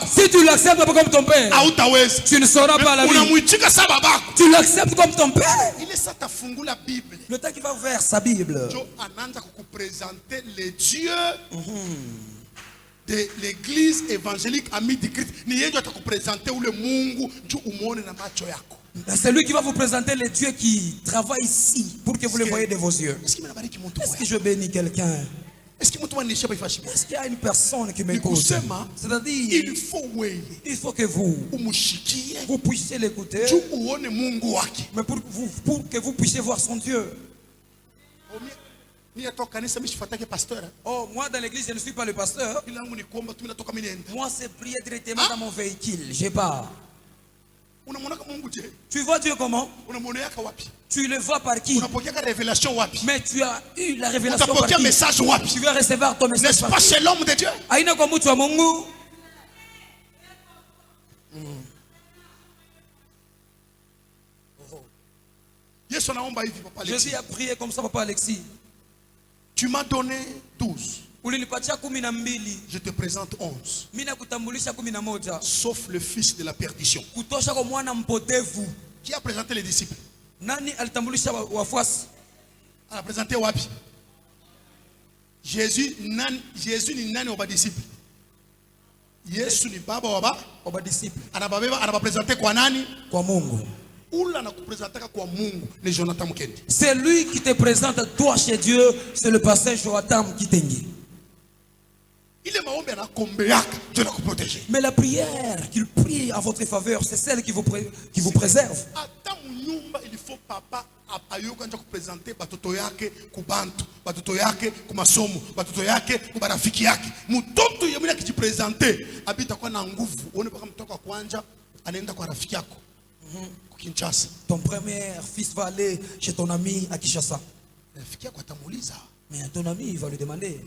Speaker 1: Si tu l'acceptes pas comme ton père, tu ne sauras pas la vie. Tu l'acceptes comme ton père. Le temps qu'il va ouvrir sa Bible,
Speaker 2: les dieux de l'église évangélique Ami du Christ.
Speaker 1: C'est lui qui va vous présenter les dieux qui travaillent ici pour que vous les voyez de vos yeux. Est-ce que je bénis quelqu'un? Est-ce qu'il y a une personne qui m'écoute? C'est-à-dire, il faut que vous puissiez l'écouter, mais pour que vous puissiez voir son Dieu. Oh, moi dans l'église je ne suis pas le pasteur. Moi c'est prier directement dans mon véhicule. J'ai pas. Tu vois Dieu comment? Tu le vois par qui? Mais tu as eu la révélation par qui? Tu vas recevoir ton message.
Speaker 2: N'est-ce pas chez l'homme de Dieu?
Speaker 1: Jésus a prié comme ça, papa Alexis.
Speaker 2: Tu m'as donné 12.
Speaker 1: Je
Speaker 2: te présente 11. Sauf le fils de la perdition. Qui a présenté les disciples?
Speaker 1: On
Speaker 2: a présenté Wapi. Jésus ni nani oba disciple. Yesu ni baba oba disciple. Anaba présenté kwa nani?
Speaker 1: Kwa Mungu.
Speaker 2: C'est
Speaker 1: lui qui te présente toi chez Dieu, c'est le pasteur Joatam Kitengi. Mais la prière qu'il prie en votre faveur, c'est celle qui vous préserve.
Speaker 2: Il faut papa ayokanja kupresenter batoto yake kubantu, batoto yake kumasomo, batoto yake kubarafiki yake. Mtoto yemuna kijipresenter abita kwa na nguvu. Uone paka mtoto kwanja anaenda kwa rafiki yako. Kinshasa.
Speaker 1: Ton premier fils va aller chez ton ami à Kinshasa.
Speaker 2: Rafiki yako atamuuliza.
Speaker 1: Mais ton ami il va lui demander.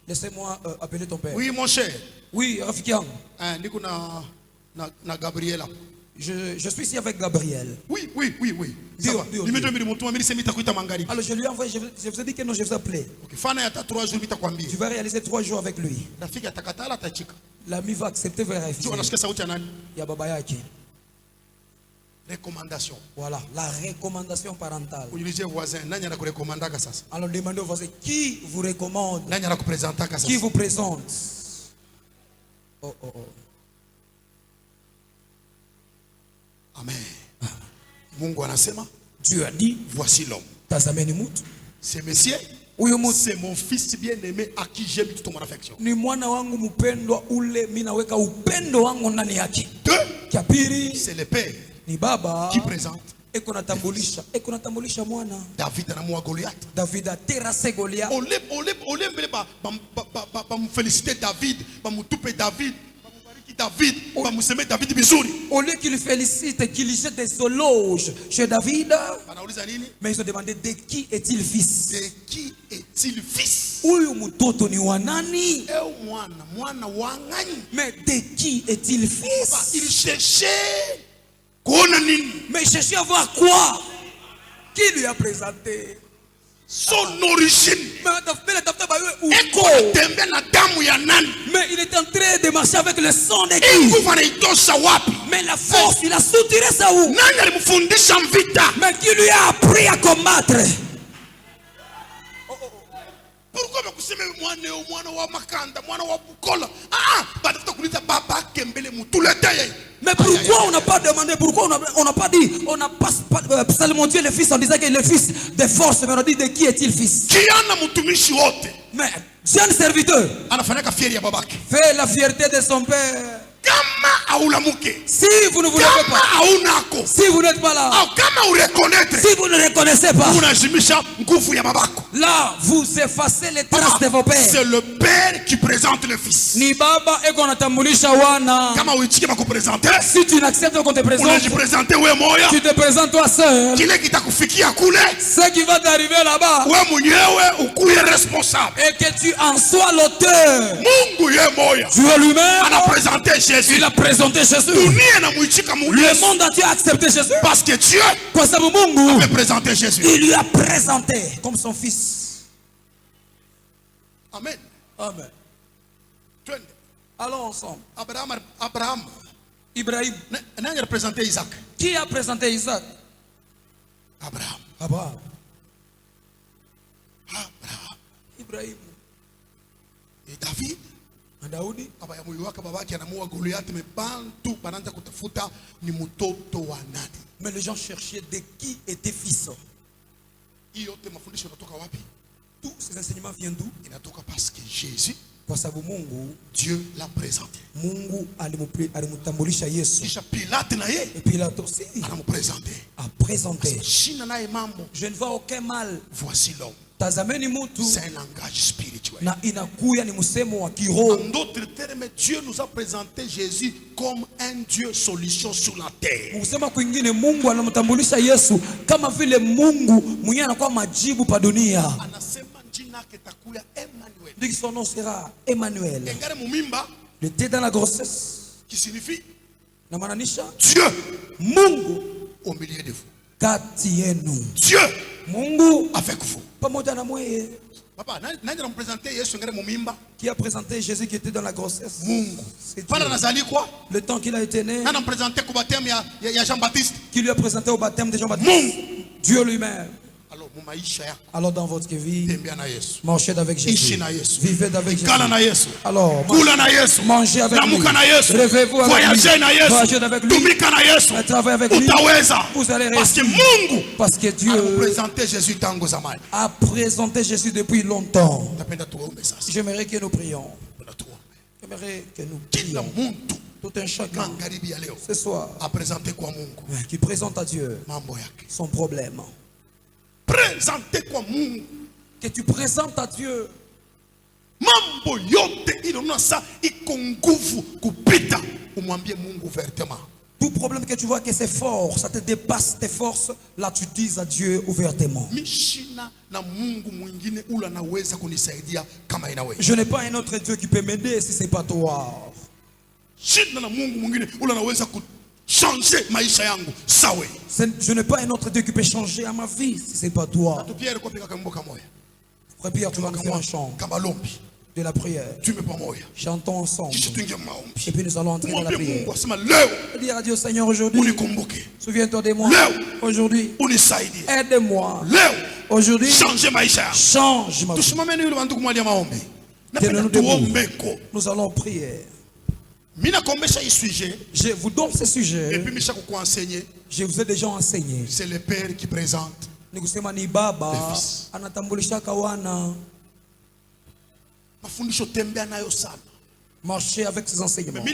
Speaker 1: Laissez-moi appeler ton père.
Speaker 2: Oui mon cher.
Speaker 1: Oui, rafiki yangu.
Speaker 2: Niko na Gabriela.
Speaker 1: Je suis ici avec Gabriel.
Speaker 2: Oui.
Speaker 1: Alors
Speaker 2: je
Speaker 1: lui ai envoyé, je vous ai dit que non, je vous ai appelé. Tu vas réaliser 3 jours avec lui. L'ami va accepter, va refuser. Il y a Baba Yaki.
Speaker 2: Recommandation.
Speaker 1: Voilà, la recommandation parentale.
Speaker 2: Alors
Speaker 1: demandez au voisin, qui vous recommande? Qui vous présente? Oh.
Speaker 2: Amen. Mungu anasema,
Speaker 1: Dieu a dit,
Speaker 2: voici l'homme.
Speaker 1: Tazameni mutu.
Speaker 2: Ce monsieur, c'est mon fils bien-aimé à qui j'aime toute mon affection.
Speaker 1: Ni mwana wangu mpendwa ule mimi naweka upendo wangu ndani yake.
Speaker 2: Deux, c'est le père
Speaker 1: ni baba
Speaker 2: qui présente.
Speaker 1: Eko natambulisha mwana.
Speaker 2: David anamua Goliath.
Speaker 1: David a terrassé Goliath.
Speaker 2: Ole mbele ba féliciter David, ba mutupe David. David, David bizuri.
Speaker 1: Au lieu qu'il félicite, qu'il jette des éloges chez David, mais ils ont demandé de qui est-il fils?
Speaker 2: De qui est-il fils?
Speaker 1: Huyu mtoto ni wa nani?
Speaker 2: Mwana wa ngani?
Speaker 1: Mais de qui est-il fils?
Speaker 2: Il cherchait kuona nini?
Speaker 1: Mais il cherchait à voir quoi? Qui lui a présenté
Speaker 2: son origine?
Speaker 1: Mais il est en train de marcher avec le sang de qui? Mais la force, il a soutiré ça où? Mais qui lui a appris à combattre?
Speaker 2: Pourquoi
Speaker 1: mais pourquoi on n'a pas demandé, pourquoi on n'a pas dit, on n'a pas psalmodié le fils en disant qu'il est le fils de force, mais on a dit de qui est-il fils? Mais jeune serviteur fait la fierté de son père. Si vous ne voulez pas, si vous n'êtes pas là, si vous ne reconnaissez pas, là vous effacez les traces de vos pères.
Speaker 2: C'est le père qui présente le fils.
Speaker 1: Ni baba eko natambulisha wana. Si tu n'acceptes qu'on te présente, tu te présentes toi seul. Ce qui va t'arriver là-bas, et que tu en sois l'auteur. Dieu lui-même, il a présenté Jésus. Le monde entier a accepté Jésus.
Speaker 2: Parce que Dieu
Speaker 1: avait
Speaker 2: présenté Jésus.
Speaker 1: Il lui a présenté comme son fils.
Speaker 2: Amen.
Speaker 1: Amen. Allons ensemble.
Speaker 2: Abraham.
Speaker 1: Ibrahim.
Speaker 2: Qui a présenté Isaac?
Speaker 1: Qui a présenté Isaac?
Speaker 2: Abraham.
Speaker 1: Ibrahim.
Speaker 2: Et David.
Speaker 1: Daudi mais les gens cherchaient de qui était fils. Tous ces enseignements viennent d'où?
Speaker 2: Parce que Jésus,
Speaker 1: Dieu
Speaker 2: l'a présenté.
Speaker 1: Mungu alimutambulisha Yesu.
Speaker 2: Et
Speaker 1: Pilate aussi a présenté. Je ne vois aucun mal.
Speaker 2: Voici l'homme.
Speaker 1: Tazameni mutu.
Speaker 2: C'est un langage spirituel.
Speaker 1: Na inakuya ni musemo wa kiroho.
Speaker 2: En d'autres termes, Dieu nous a présenté Jésus comme un Dieu solution sur la terre.
Speaker 1: Musema kwingine Mungu anamtambulisha Yesu kama vile Mungu mwenye anakuwa majibu pa dunia.
Speaker 2: Anasema jina yake takuya Emmanuel.
Speaker 1: Dit que son nom sera Emmanuel.
Speaker 2: Engare mumimba.
Speaker 1: Il était dans la grossesse.
Speaker 2: Qui signifie
Speaker 1: na mananisha
Speaker 2: Dieu,
Speaker 1: Mungu
Speaker 2: au milieu de vous.
Speaker 1: Kati yenu.
Speaker 2: Dieu,
Speaker 1: Mungu
Speaker 2: avec vous.
Speaker 1: Pamoja na mweye.
Speaker 2: Papa, nani représenter Yesu ngere mumimba?
Speaker 1: Qui a présenté Jésus qui était dans la grossesse?
Speaker 2: Mungu. Pendant nazali quoi?
Speaker 1: Le temps qu'il a été né.
Speaker 2: Nani présenté au baptême ya Jean-Baptiste?
Speaker 1: Qui lui a présenté au baptême de Jean-Baptiste?
Speaker 2: Mungu.
Speaker 1: Dieu lui-même. Alors dans votre vie, marchez avec Jésus, vivez avec Jésus. Alors mangez avec lui, levez-vous avec lui, voyagez avec lui, travaillez avec lui, vous allez réussir. Parce que Dieu a présenté Jésus depuis longtemps. J'aimerais que nous prions. J'aimerais que nous prions. Tout un chacun ce soir qui présente à Dieu son problème. Que tu présentes à Dieu tout problème que tu vois que c'est fort, ça te dépasse tes forces, là tu dis à Dieu ouvertement. Je n'ai pas un autre Dieu qui peut m'aider si ce n'est pas toi. Je n'ai pas un autre Dieu qui peut changer à ma vie si ce n'est pas toi. Frère Pierre, tu vas nous faire un chant de la prière. Chantons ensemble. Et puis nous allons entrer dans la prière. Dire à Dieu, Seigneur, aujourd'hui, souviens-toi de moi. Aujourd'hui, aide-moi. Aujourd'hui, change ma vie. Nous allons prier. Je vous donne ce sujet. Je vous ai déjà enseigné.
Speaker 2: C'est le Père qui présente
Speaker 1: le Fils. Marcher avec ses enseignements. Et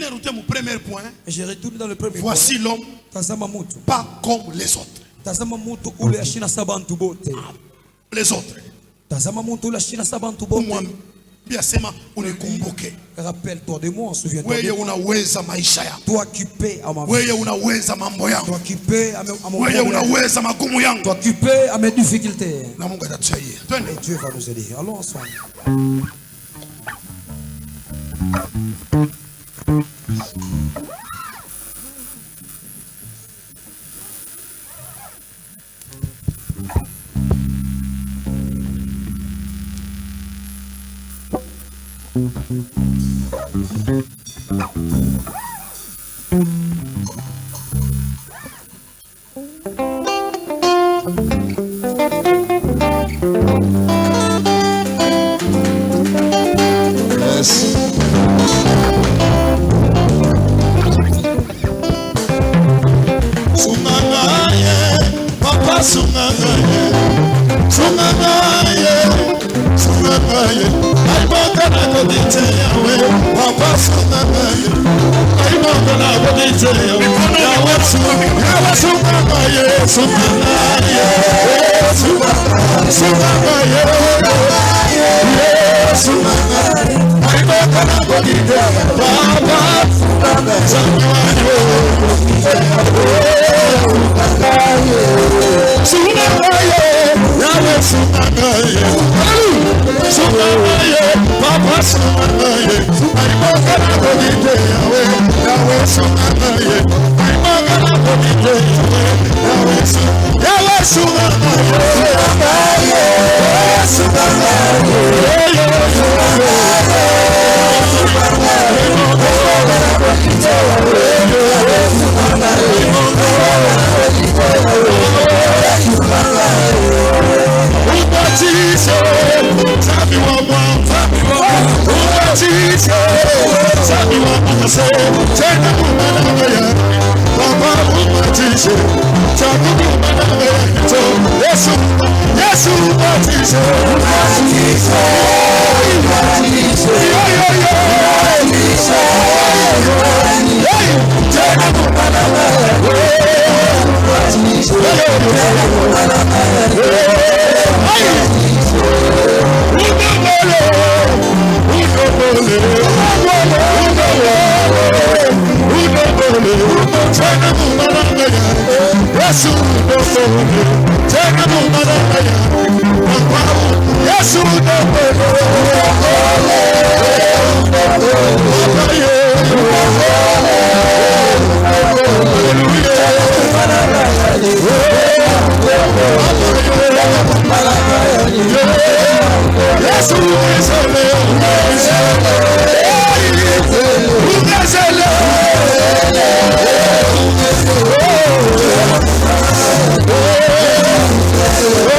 Speaker 1: je retourne dans le premier point.
Speaker 2: Voici l'homme pas comme les autres. Les autres.
Speaker 1: Rappelle-toi de moi, souviens-toi de moi. Toi qui paies à ma vie. Toi qui paies à mon problème. Toi qui paies à mes difficultés. Et Dieu va nous aider. Allons ensemble.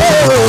Speaker 3: Oh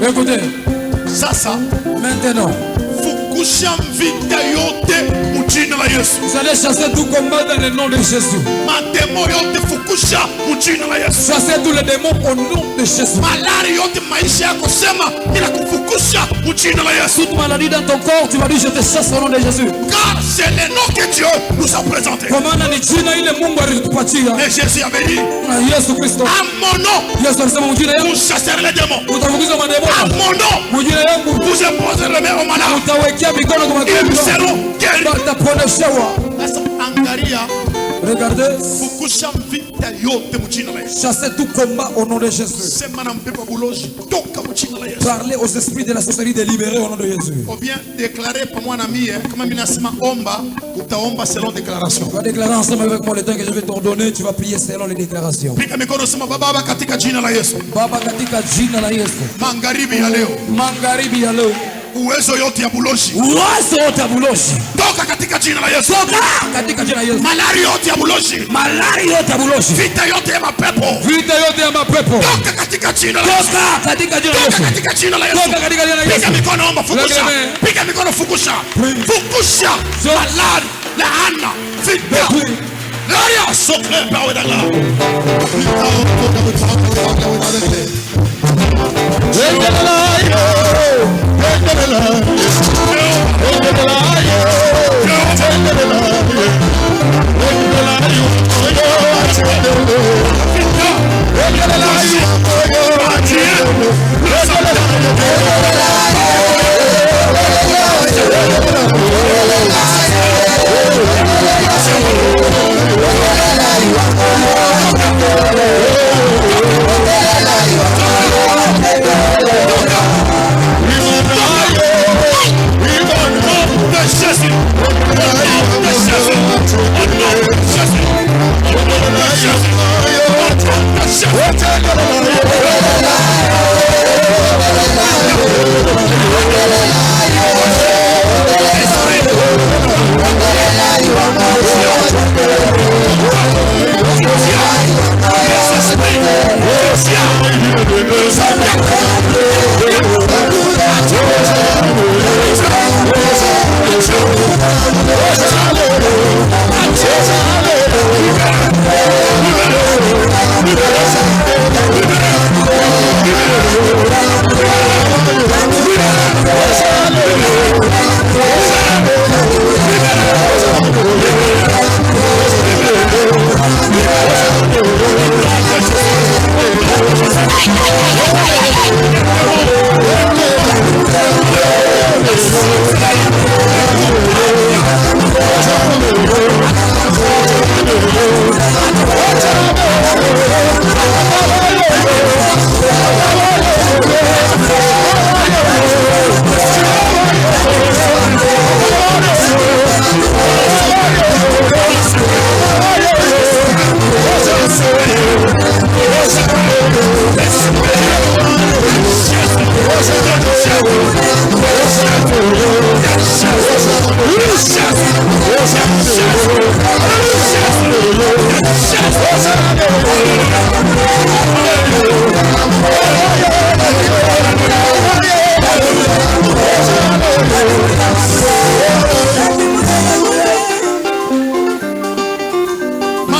Speaker 1: Écoutez,
Speaker 2: ça
Speaker 1: maintenant, vous allez chasser tout combat dans le nom de Jésus. Chasser tous les démons au nom de Jésus. Toute maladie dans ton corps, tu vas dire je te chasse au nom de Jésus.
Speaker 2: Car c'est le nom que Dieu nous a présenté. Et Jésus avait dit, à mon nom, vous chasserez les démons. À mon nom, vous imposerez les mains aux malades. Ils seront guéris. Regardez,
Speaker 1: chasser tout combat au nom de Jésus. Parlez aux esprits de la sorcellerie de libérer au nom de Jésus.
Speaker 2: Ou bien déclarer pour moi ami, comme selon déclaration.
Speaker 1: Tu vas déclarer ensemble avec moi le temps que je vais t'ordonner, tu vas prier selon les déclarations.
Speaker 2: Baba katika jina la Yesu.
Speaker 1: Magharibi ya leo.
Speaker 2: Uwezo yote ya buloshi. Toka katika jina la Yesu. Malari yote ya buloshi. Vita yote ya mapepo. Toka katika jina la Yesu. Toka katika jina la Yesu. Piga mikono omba fukusha. Piga mikono fukusha. Fukusha. Malari, laana, vita. Laya sokle bawe dala.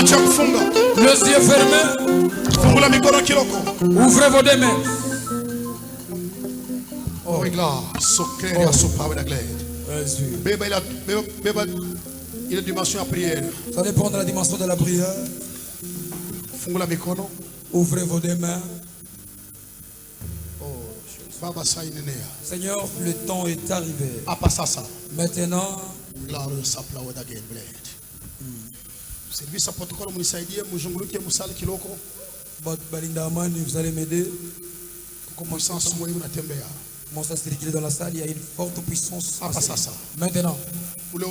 Speaker 3: Les yeux fermés. Ouvrez vos deux mains.
Speaker 2: Oh, il a dimension à prière.
Speaker 3: Ça dépend de la dimension de la prière. Ouvrez vos deux mains. Seigneur, le temps est arrivé. Maintenant, vous allez m'aider. Mon sang circulé dans la salle, il y a une forte puissance. Maintenant, le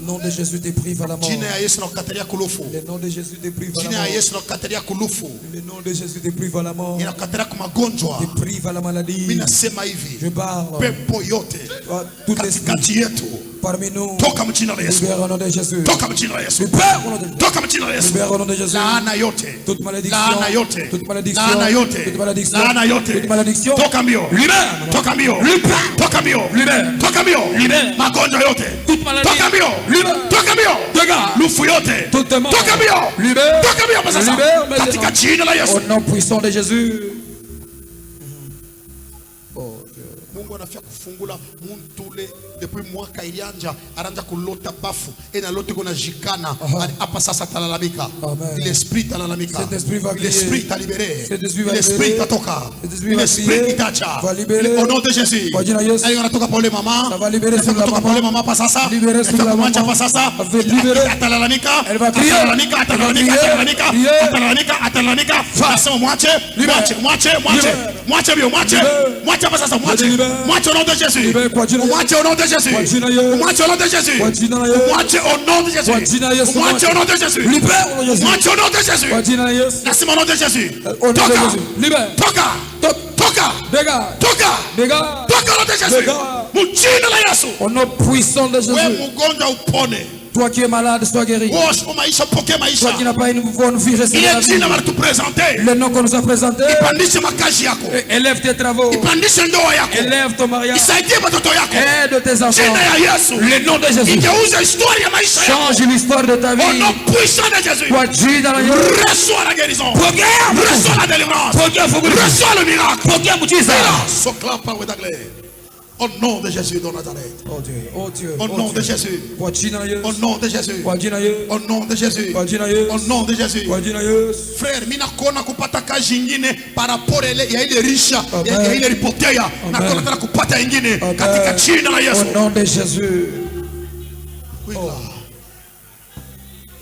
Speaker 3: nom de Jésus te prive à la mort. Le nom de Jésus te prive à la mort. Le nom de Jésus te prive à la mort. Te prive à la maladie. Je parle. Tout l'esprit parmi nous. Libère au nom de Jésus. Libère au nom de Jésus. Libère au nom de Jésus. Toute malédiction. Toute malédiction. Toute malédiction. Toute malédiction. Libère. Libère. Libère.
Speaker 1: Magonjwa yote.
Speaker 3: Toute maladie.
Speaker 1: Toka mbio.
Speaker 3: Libère.
Speaker 1: Toka mbio.
Speaker 3: Dégage.
Speaker 1: Lufu yote.
Speaker 3: Toute mort.
Speaker 1: Toka mbio.
Speaker 3: Libère.
Speaker 1: Toka mbio sasa.
Speaker 3: Libère.
Speaker 1: Katika jina la Yesu.
Speaker 3: Au nom puissant de Jésus.
Speaker 2: Mungu anafia kufungula mtule depuis mwaka ilianja aranja kulota bafu ena lote kuna jikana hapa sasa talalamika. L'esprit talalamika. L'esprit ta libéré. L'esprit tatoka. L'esprit itacha. Au nom de Jésus. Ayo anatoka pole mama.
Speaker 3: Ça va libérer sur la
Speaker 2: maman pa sasa.
Speaker 3: Libérer sur la maman
Speaker 2: pa sasa. Talalamika.
Speaker 3: Elle va crier.
Speaker 2: Atalalamika. Façon moitié pa sasa moitié. Moitié au nom de Jésus. Moitié au nom de Jésus. Moitié au nom de Jésus. Moitié au nom de Jésus. Moitié au nom de Jésus. Moitié au nom de Jésus. Merci mon nom de Jésus. Toka. Toka au nom de Jésus. Mujina la Yesu.
Speaker 3: Au nom puissant de Jésus.
Speaker 2: Wewe mgonjwa upone.
Speaker 3: Toi qui es malade, sois guéri. Toi qui n'as pas une bonne vie, reste la vie. Le nom qu'on nous a présenté. Élève tes travaux. Élève ton mariage. Aide tes enfants. Le nom de Jésus. Change l'histoire de ta vie.
Speaker 2: Au nom puissant de Jésus.
Speaker 3: Reçois
Speaker 2: la guérison. Reçois la délivrance. Reçois le miracle. Au nom de Jésus de Nazareth. Au nom de Jésus. Au nom de Jésus. Au nom de Jésus. Au nom de Jésus. Frère, mina kona kupata kazi ingine par rapport ya ile risha ya ile ripotea na kona tena kupata ingine katika jina la Yesu.
Speaker 3: Au nom de Jésus.
Speaker 2: Oui là.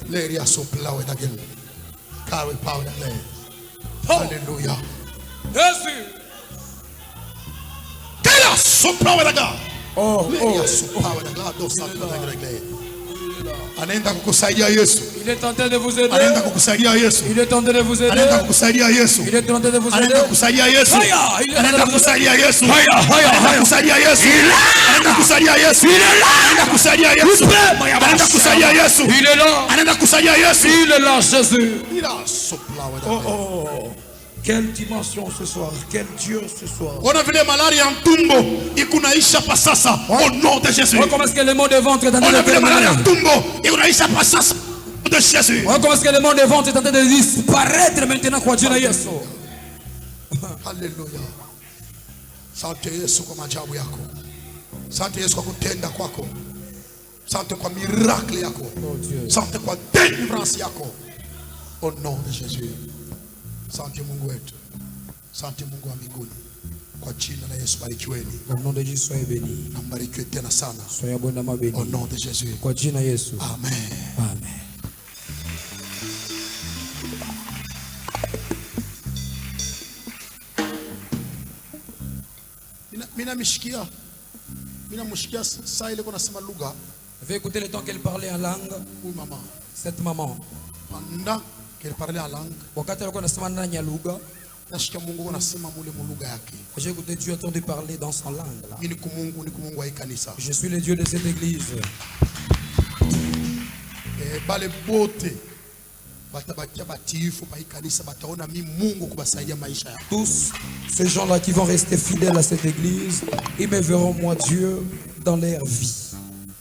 Speaker 2: Leria sopla we dagel. Kawe power le. Alléluia.
Speaker 3: Jésus.
Speaker 2: Anaenda kukusaidia Yesu.
Speaker 3: Il est en train de vous aider.
Speaker 2: Anaenda kukusaidia Yesu.
Speaker 3: Il est en train de vous aider.
Speaker 2: Anaenda kukusaidia Yesu.
Speaker 3: Il est en train de vous aider.
Speaker 2: Anaenda kukusaidia Yesu. Anaenda kukusaidia Yesu. Anaenda kukusaidia Yesu. Anaenda kukusaidia Yesu. Anaenda kukusaidia Yesu. Anaenda kukusaidia Yesu.
Speaker 3: Il est là.
Speaker 2: Anaenda kukusaidia Yesu.
Speaker 3: Il est là, Jésus.
Speaker 2: Il a sopla.
Speaker 3: Quelle dimension ce soir, quel Dieu ce soir.
Speaker 2: On a vu les maladies en tumbo, ikunaisha pasasa au nom de Jésus.
Speaker 3: On commence que le mot de ventre est en train de
Speaker 2: On a vu les maladies en tumbo, ikunaisha pasasa de Jésus.
Speaker 3: On commence que le mot de ventre est en train de disparaître maintenant kwa jina Yesu.
Speaker 2: Alléluia. Sante Yesu kwa maajabu yako. Sante Yesu kwa kutenda kwako. Sante kwa miracle yako. Sante kwa délivrance yako. Au nom de Jésus. Sante Mungu wetu. Sante Mungu wa mbinguni. Kwa jina la Yesu barikiweni.
Speaker 3: Au nom de Jésus soyez bénis.
Speaker 2: Na mbarikiwe tena sana.
Speaker 3: Soyez abondamment bénis.
Speaker 2: Au nom de Jésus.
Speaker 3: Kwa jina Yesu.
Speaker 2: Amen.
Speaker 3: Amen.
Speaker 2: Mina mishikia. Mina mushikia saa ile kuna sema lugha.
Speaker 3: Avez écouté le temps qu'elle parlait en langue.
Speaker 2: Oui maman.
Speaker 3: Cette maman.
Speaker 2: Pendant qu'elle parlait en langue.
Speaker 3: Wakati alikuwa anasema ndani ya lugha.
Speaker 2: Nasikia Mungu anasema mule lugha yake.
Speaker 3: J'ai écouté Dieu entendu parler dans son langue là.
Speaker 2: Mimi ni Mungu wa kanisa.
Speaker 3: Je suis le Dieu de cette église.
Speaker 2: Bale bote
Speaker 1: Tous ces gens-là qui vont rester fidèles à cette église, ils me verront moi Dieu dans leur vie.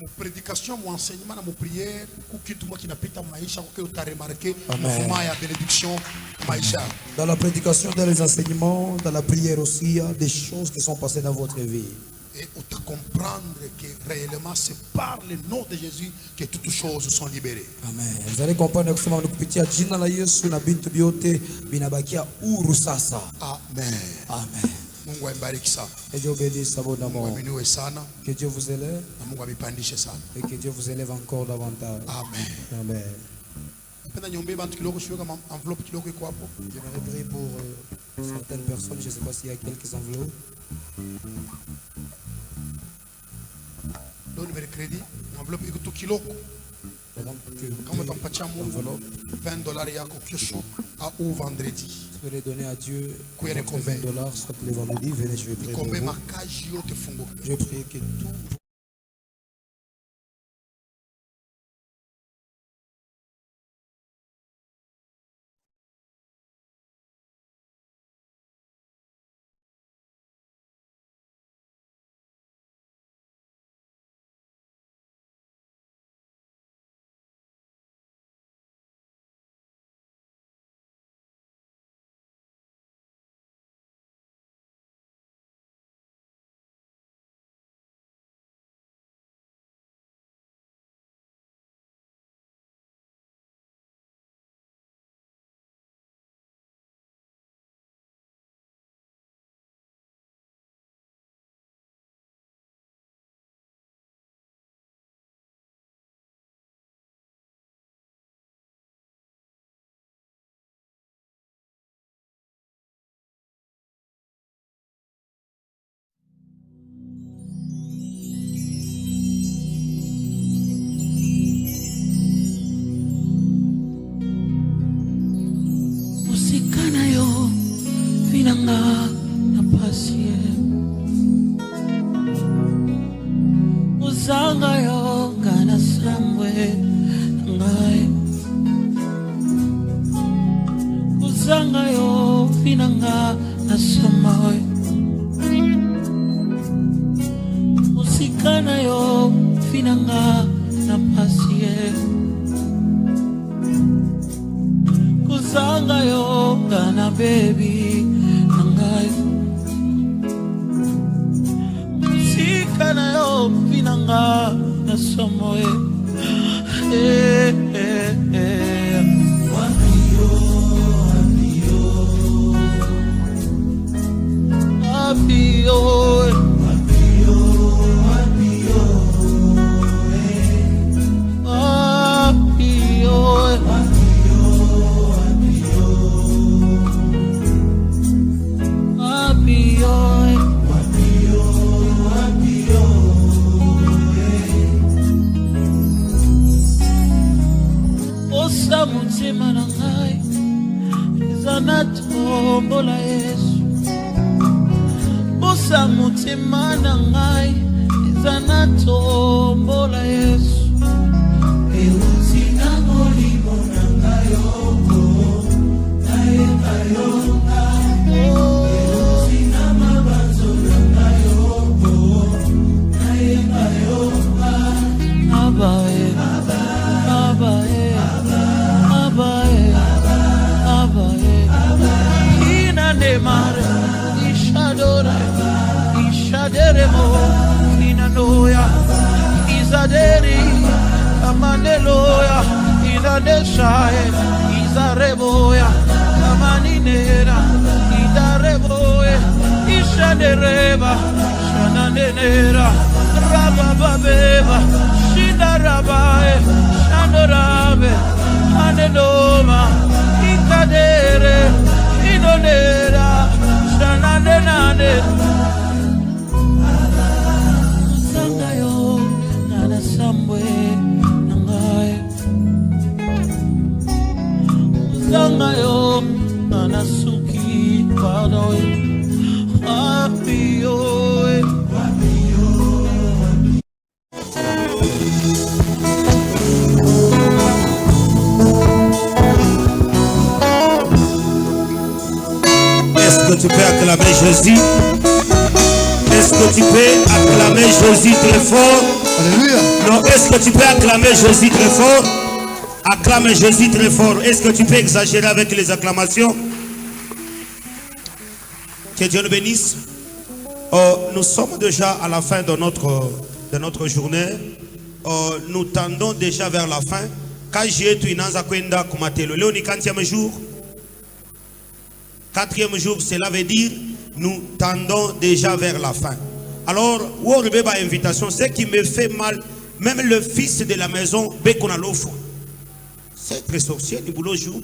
Speaker 2: Mon prédication, mon enseignement, mon prière,
Speaker 1: dans la prédication, dans les enseignements, dans la prière aussi, il y a des choses qui sont passées dans votre vie.
Speaker 2: Et on te comprendre que réellement c'est par le nom de Jésus que toutes choses sont libérées.
Speaker 1: Amen. Vous allez comprendre que nous kupitia jina la Yesu na bintu byote binabakia huru sasa.
Speaker 2: Amen.
Speaker 1: Amen.
Speaker 2: Mungu abariki sana.
Speaker 1: Que Dieu bénisse abondamment.
Speaker 2: Mungu sana.
Speaker 1: Que Dieu vous élève.
Speaker 2: Na Mungu amipandishe sana.
Speaker 1: Et que Dieu vous élève encore davantage.
Speaker 2: Amen.
Speaker 1: Amen.
Speaker 2: J'aimerais
Speaker 1: prier pour certaines personnes, je ne sais pas s'il y a quelques enveloppes.
Speaker 2: Donne le crédit, enveloppe iko kiloko. Kama utampatia Mungu $20 yako kesho au vendredi.
Speaker 1: Je vais les donner à Dieu. $20, soit le vendredi, venez, je vais prier pour vous. Je prie que tout
Speaker 4: tu peux acclamer Jésus? Est-ce que tu peux acclamer Jésus très fort?
Speaker 2: Alléluia.
Speaker 4: Non, est-ce que tu peux acclamer Jésus très fort? Acclame Jésus très fort. Est-ce que tu peux exagérer avec les acclamations? Que Dieu nous bénisse. Nous sommes déjà à la fin de notre journée. Nous tendons déjà vers la fin. Quand j'ai tu inanza kwenda kumatelo. Leo ni 4e jour. 4e jour, cela veut dire nous tendons déjà vers la fin. Alors, Woribeba invitation, ce qui me fait mal, même le fils de la maison, Bekona l'offre. C'est très sorcier, ni boulot jour.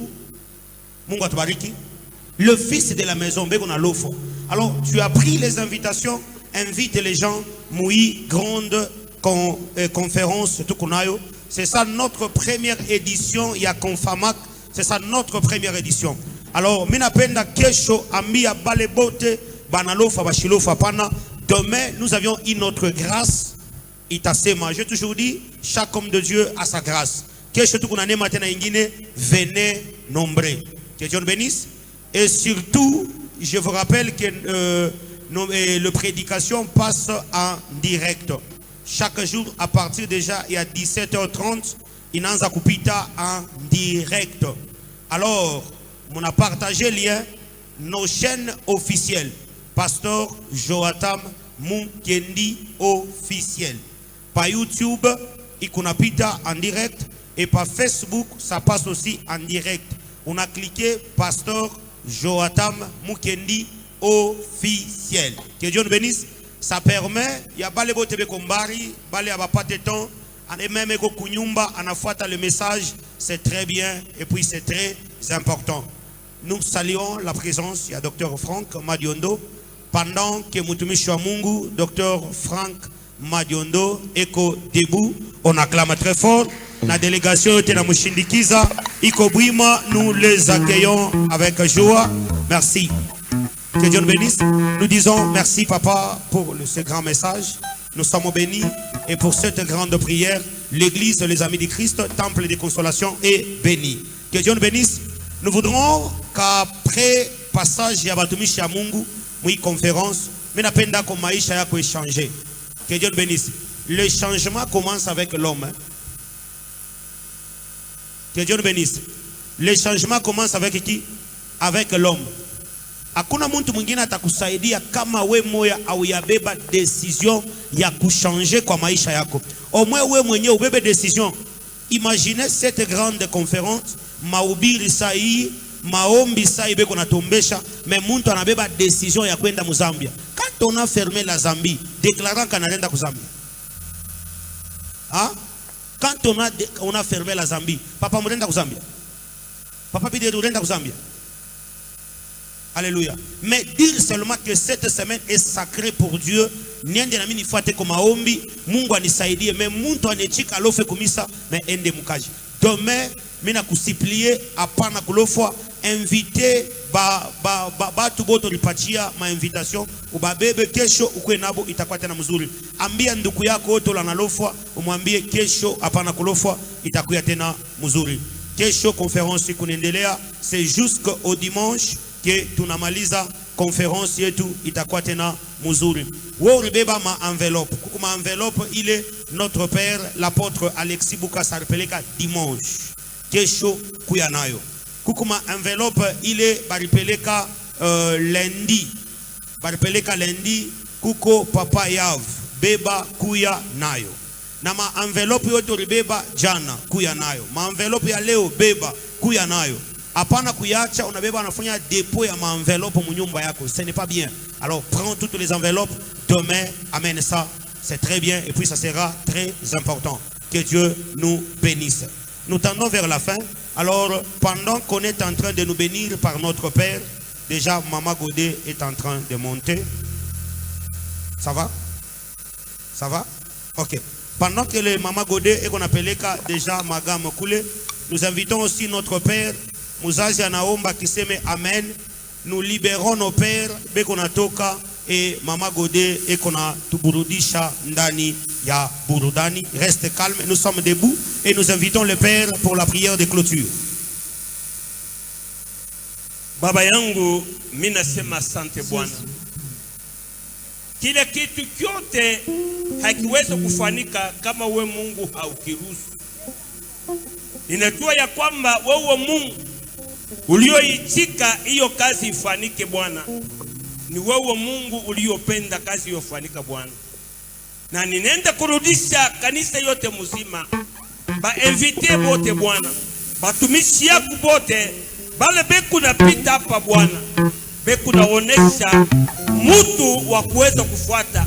Speaker 4: Mungu tubariki. Le fils de la maison, Bekona l'offre. Alors, tu as pris les invitations, invite les gens, Moui, grande conférence, tout qu'on a. C'est ça notre première édition, il y a Confamak, c'est ça notre première édition. Alors, minapenda kesho ambia balebote banalofa bashilofa pana. Demain, nous avions une autre grâce. Itasema, j'ai toujours dit, chaque homme de Dieu a sa grâce. Kesho tu kunane matena ingine, venez nombreux. Que Dieu nous bénisse. Et surtout, je vous rappelle que le prédication passe en direct. Chaque jour, à partir déjà, il y a 17h30, Inanza Kupita en direct. Alors, on a partagé le lien, nos chaînes officielles. Pasteur Joatam Mukendi officiel. Par YouTube, Ikunapita en direct. Et par Facebook, ça passe aussi en direct. On a cliqué Pasteur Joatam Mukendi officiel. Que Dieu nous bénisse. Ça permet, il y a Balebo TV Kombari, Balé Abapateton, et même Eko Kunyumba, en afouata le message, c'est très bien et puis c'est très important. Nous saluons la présence, il y a Dr Frank Madiondo, pendant que Mutumi Mungu, Dr Frank Madiondo, Eko debout, on acclame très fort. La délégation était dans Mushindikiza, Iko Brima, nous les accueillons avec joie. Merci. Que Dieu nous bénisse. Nous disons merci papa pour ce grand message. Nous sommes bénis. Et pour cette grande prière, l'église, les amis du Christ, temple de consolation est béni. Que Dieu nous bénisse. Nous voudrons qu'après passage Yabatumi Shamungu, oui conférence, mais n'apenda comme Maïcha a échanger. Que Dieu nous bénisse. Le changement commence avec l'homme. Que Dieu nous bénisse. Le changement commence avec qui? Avec l'homme. Hakuna muntu mwingine atakusaidia kama we moya au yabeba decision ya kuchanger kwa maisha yako. Au moins we mwenye ubebe decision. Imaginez cette grande conférence, mahubiri sahi, maombi sahi beko natombesha, mais muntu anabeba decision ya kwenda Mozambia. Quand on a fermé la Zambie, déclarant qu'on allait ku Zambia. Hein? Quand on a fermé la Zambie, papa mrenda ku Zambia. Papa pide renda ku Zambia. Alléluia. Mais dire seulement que cette semaine est sacrée pour Dieu. Niende na mini fuate kwa maombi. Mungu anisaidie. Mais muntu anechika alofe kumisa. Mais ende mukaji. Demain, mina kusiplier. Apana kulofwa. Inviter. Batu boto ripatia. Ma invitation. Uba bebe kesho. Ukwe nabo itakuwa tena mzuri. Ambia nduku yako oto la nalofwa. Umwambie kesho. Apana kulofwa. Itakuwa tena mzuri. Kesho conférence kunendelea. C'est jusqu'au dimanche. Que tunamaliza conférence yetu itakuwa tena muzuri. Wo beba ma enveloppe. Kukuma enveloppe il est notre père l'apôtre Alexis Buka saripeleka dimanche. Kesho kuya nayo. Kukuma enveloppe il est baripeleka lundi. Baripeleka lundi kuko papa Yav beba kuya nayo. Na ma enveloppe yoto ribeba jana kuya nayo. Ma enveloppe ya leo beba kuya nayo. Apana kuyacha, unabeba anafanya dépôt ya ma enveloppe mu nyumba yako. Ce n'est pas bien. Alors prends toutes les enveloppes. Demain, amène ça. C'est très bien. Et puis ça sera très important. Que Dieu nous bénisse. Nous tendons vers la fin. Alors pendant qu'on est en train de nous bénir par notre Père, déjà Maman Godé est en train de monter. Ça va? Ça va? Ok. Pendant que le Maman Godé et qu'on appelait déjà Magam Koulé, nous invitons aussi notre Père. Muzazi anaomba kiseme amen. Nous libérons nos pères bekonatoka et Mama Godé et kona tuburudisha ndani ya burudani. Reste calme, nous sommes debout et nous invitons le père pour la prière de clôture. Baba yangu, mimi nasema asante Bwana. Kile kitu kyote hakiwezi kufanika kama we Mungu haukiruhusu. Ninajua ya kwamba wewe Mungu ulioitika hiyo kazi ifanike Bwana. Ni wewe Mungu uliopenda kazi ifanika Bwana. Na ninaenda kurudisha kanisa yote mzima. Ba invite bote Bwana. Batumishi yako bote bale beku napita hapa Bwana. Beku naonesha mtu wa kuweza kufuata,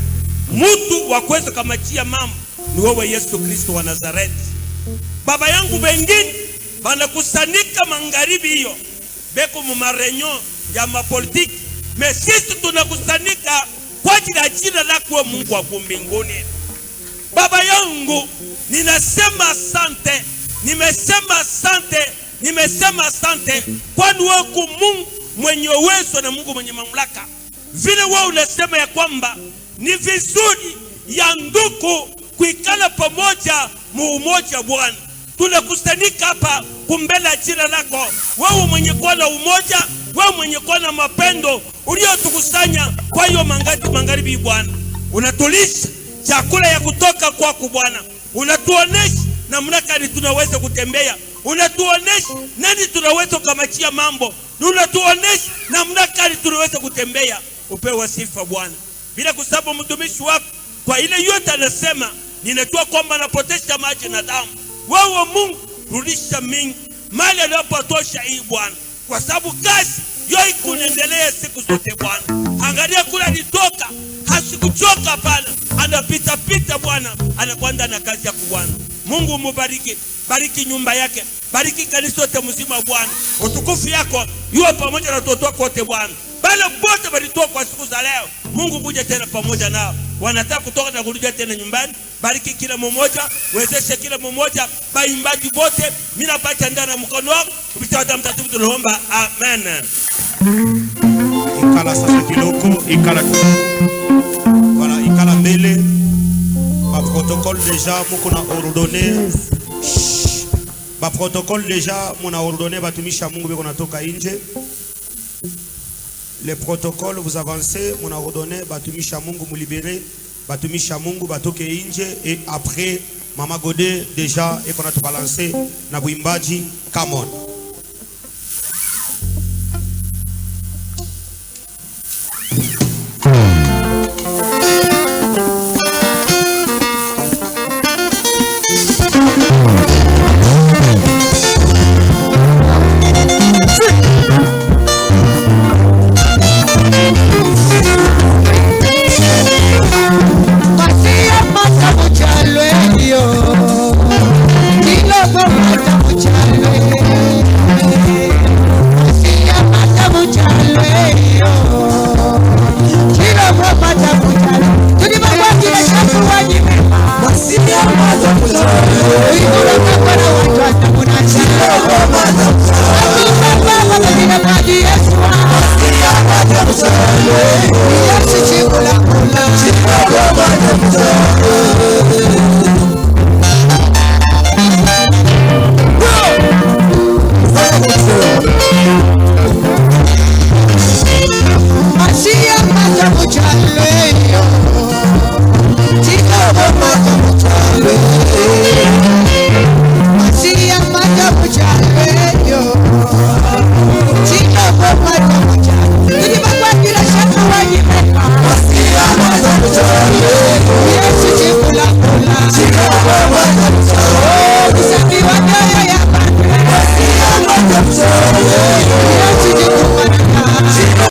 Speaker 4: mtu wa kuweza kamachia mambo ni wewe Yesu Kristo wa Nazareti. Baba yangu, wengine banakusanika magharibi hiyo beko mu marenyo ya mapolitiki, sisi tunakusanika kwa ajili ya jina lako Mungu wa mbinguni. Baba yangu, ninasema asante, nimesema asante kwani wewe Mungu mwenye uwezo na Mungu mwenye mamlaka. Vile wewe unasema ya kwamba ni vizuri ya ndugu kuikala pamoja mu umoja Bwana. Tunakusanika hapa kumbele jina lako. Wewe mwenye kuwa na umoja, wewe mwenye kuwa na mapendo, uliotukusanya kwa hiyo magharibi Bwana. Unatulisha chakula ya kutoka kwako Bwana. Unatuonesha namna gani tunaweza kutembea. Unatuonesha nani tunaweza kumachia mambo. Unatuonesha namna gani tunaweza kutembea. Upewe sifa Bwana. Bila kusahau mtumishi wako kwa ile yote anasema, ninajua kwamba anapotesha maji na damu. Wewe Mungu, rudisha mingi mali anapotosha hii Bwana, kwa sababu kazi yoi kuendelea siku zote Bwana. Angalia kula nitoka, hasikuchoka pala, anapita Bwana, anakwenda na kazi ya Bwana. Mungu mubariki, bariki nyumba yake, bariki kanisa lote mzima Bwana. Utukufu yako yuwe pamoja na watoto wako wote Bwana. Bale bote walitoka kwa siku za leo, Mungu kuja tena pamoja nao. Wanataka kutoka na kurudia tena nyumbani. Bariki kila mmoja, wezeshe kila mmoja, baimbaji bote, mimi napata ndani mkono wako kupitia damu takatifu tunaomba. Amen. Ikala sasa kiloko, ikala. Voilà, ikala mbele. Ba protocole déjà mko na ordonné. Ba protocole déjà mona ordonné batumisha Mungu biko natoka nje. Les protocoles, vous avancez, mon a ordonné, batumisha Mungu mu libéré, batumisha Mungu batoke inje, et après Mama Godé déjà et qu'on a tout balancé na buimbaji, come on.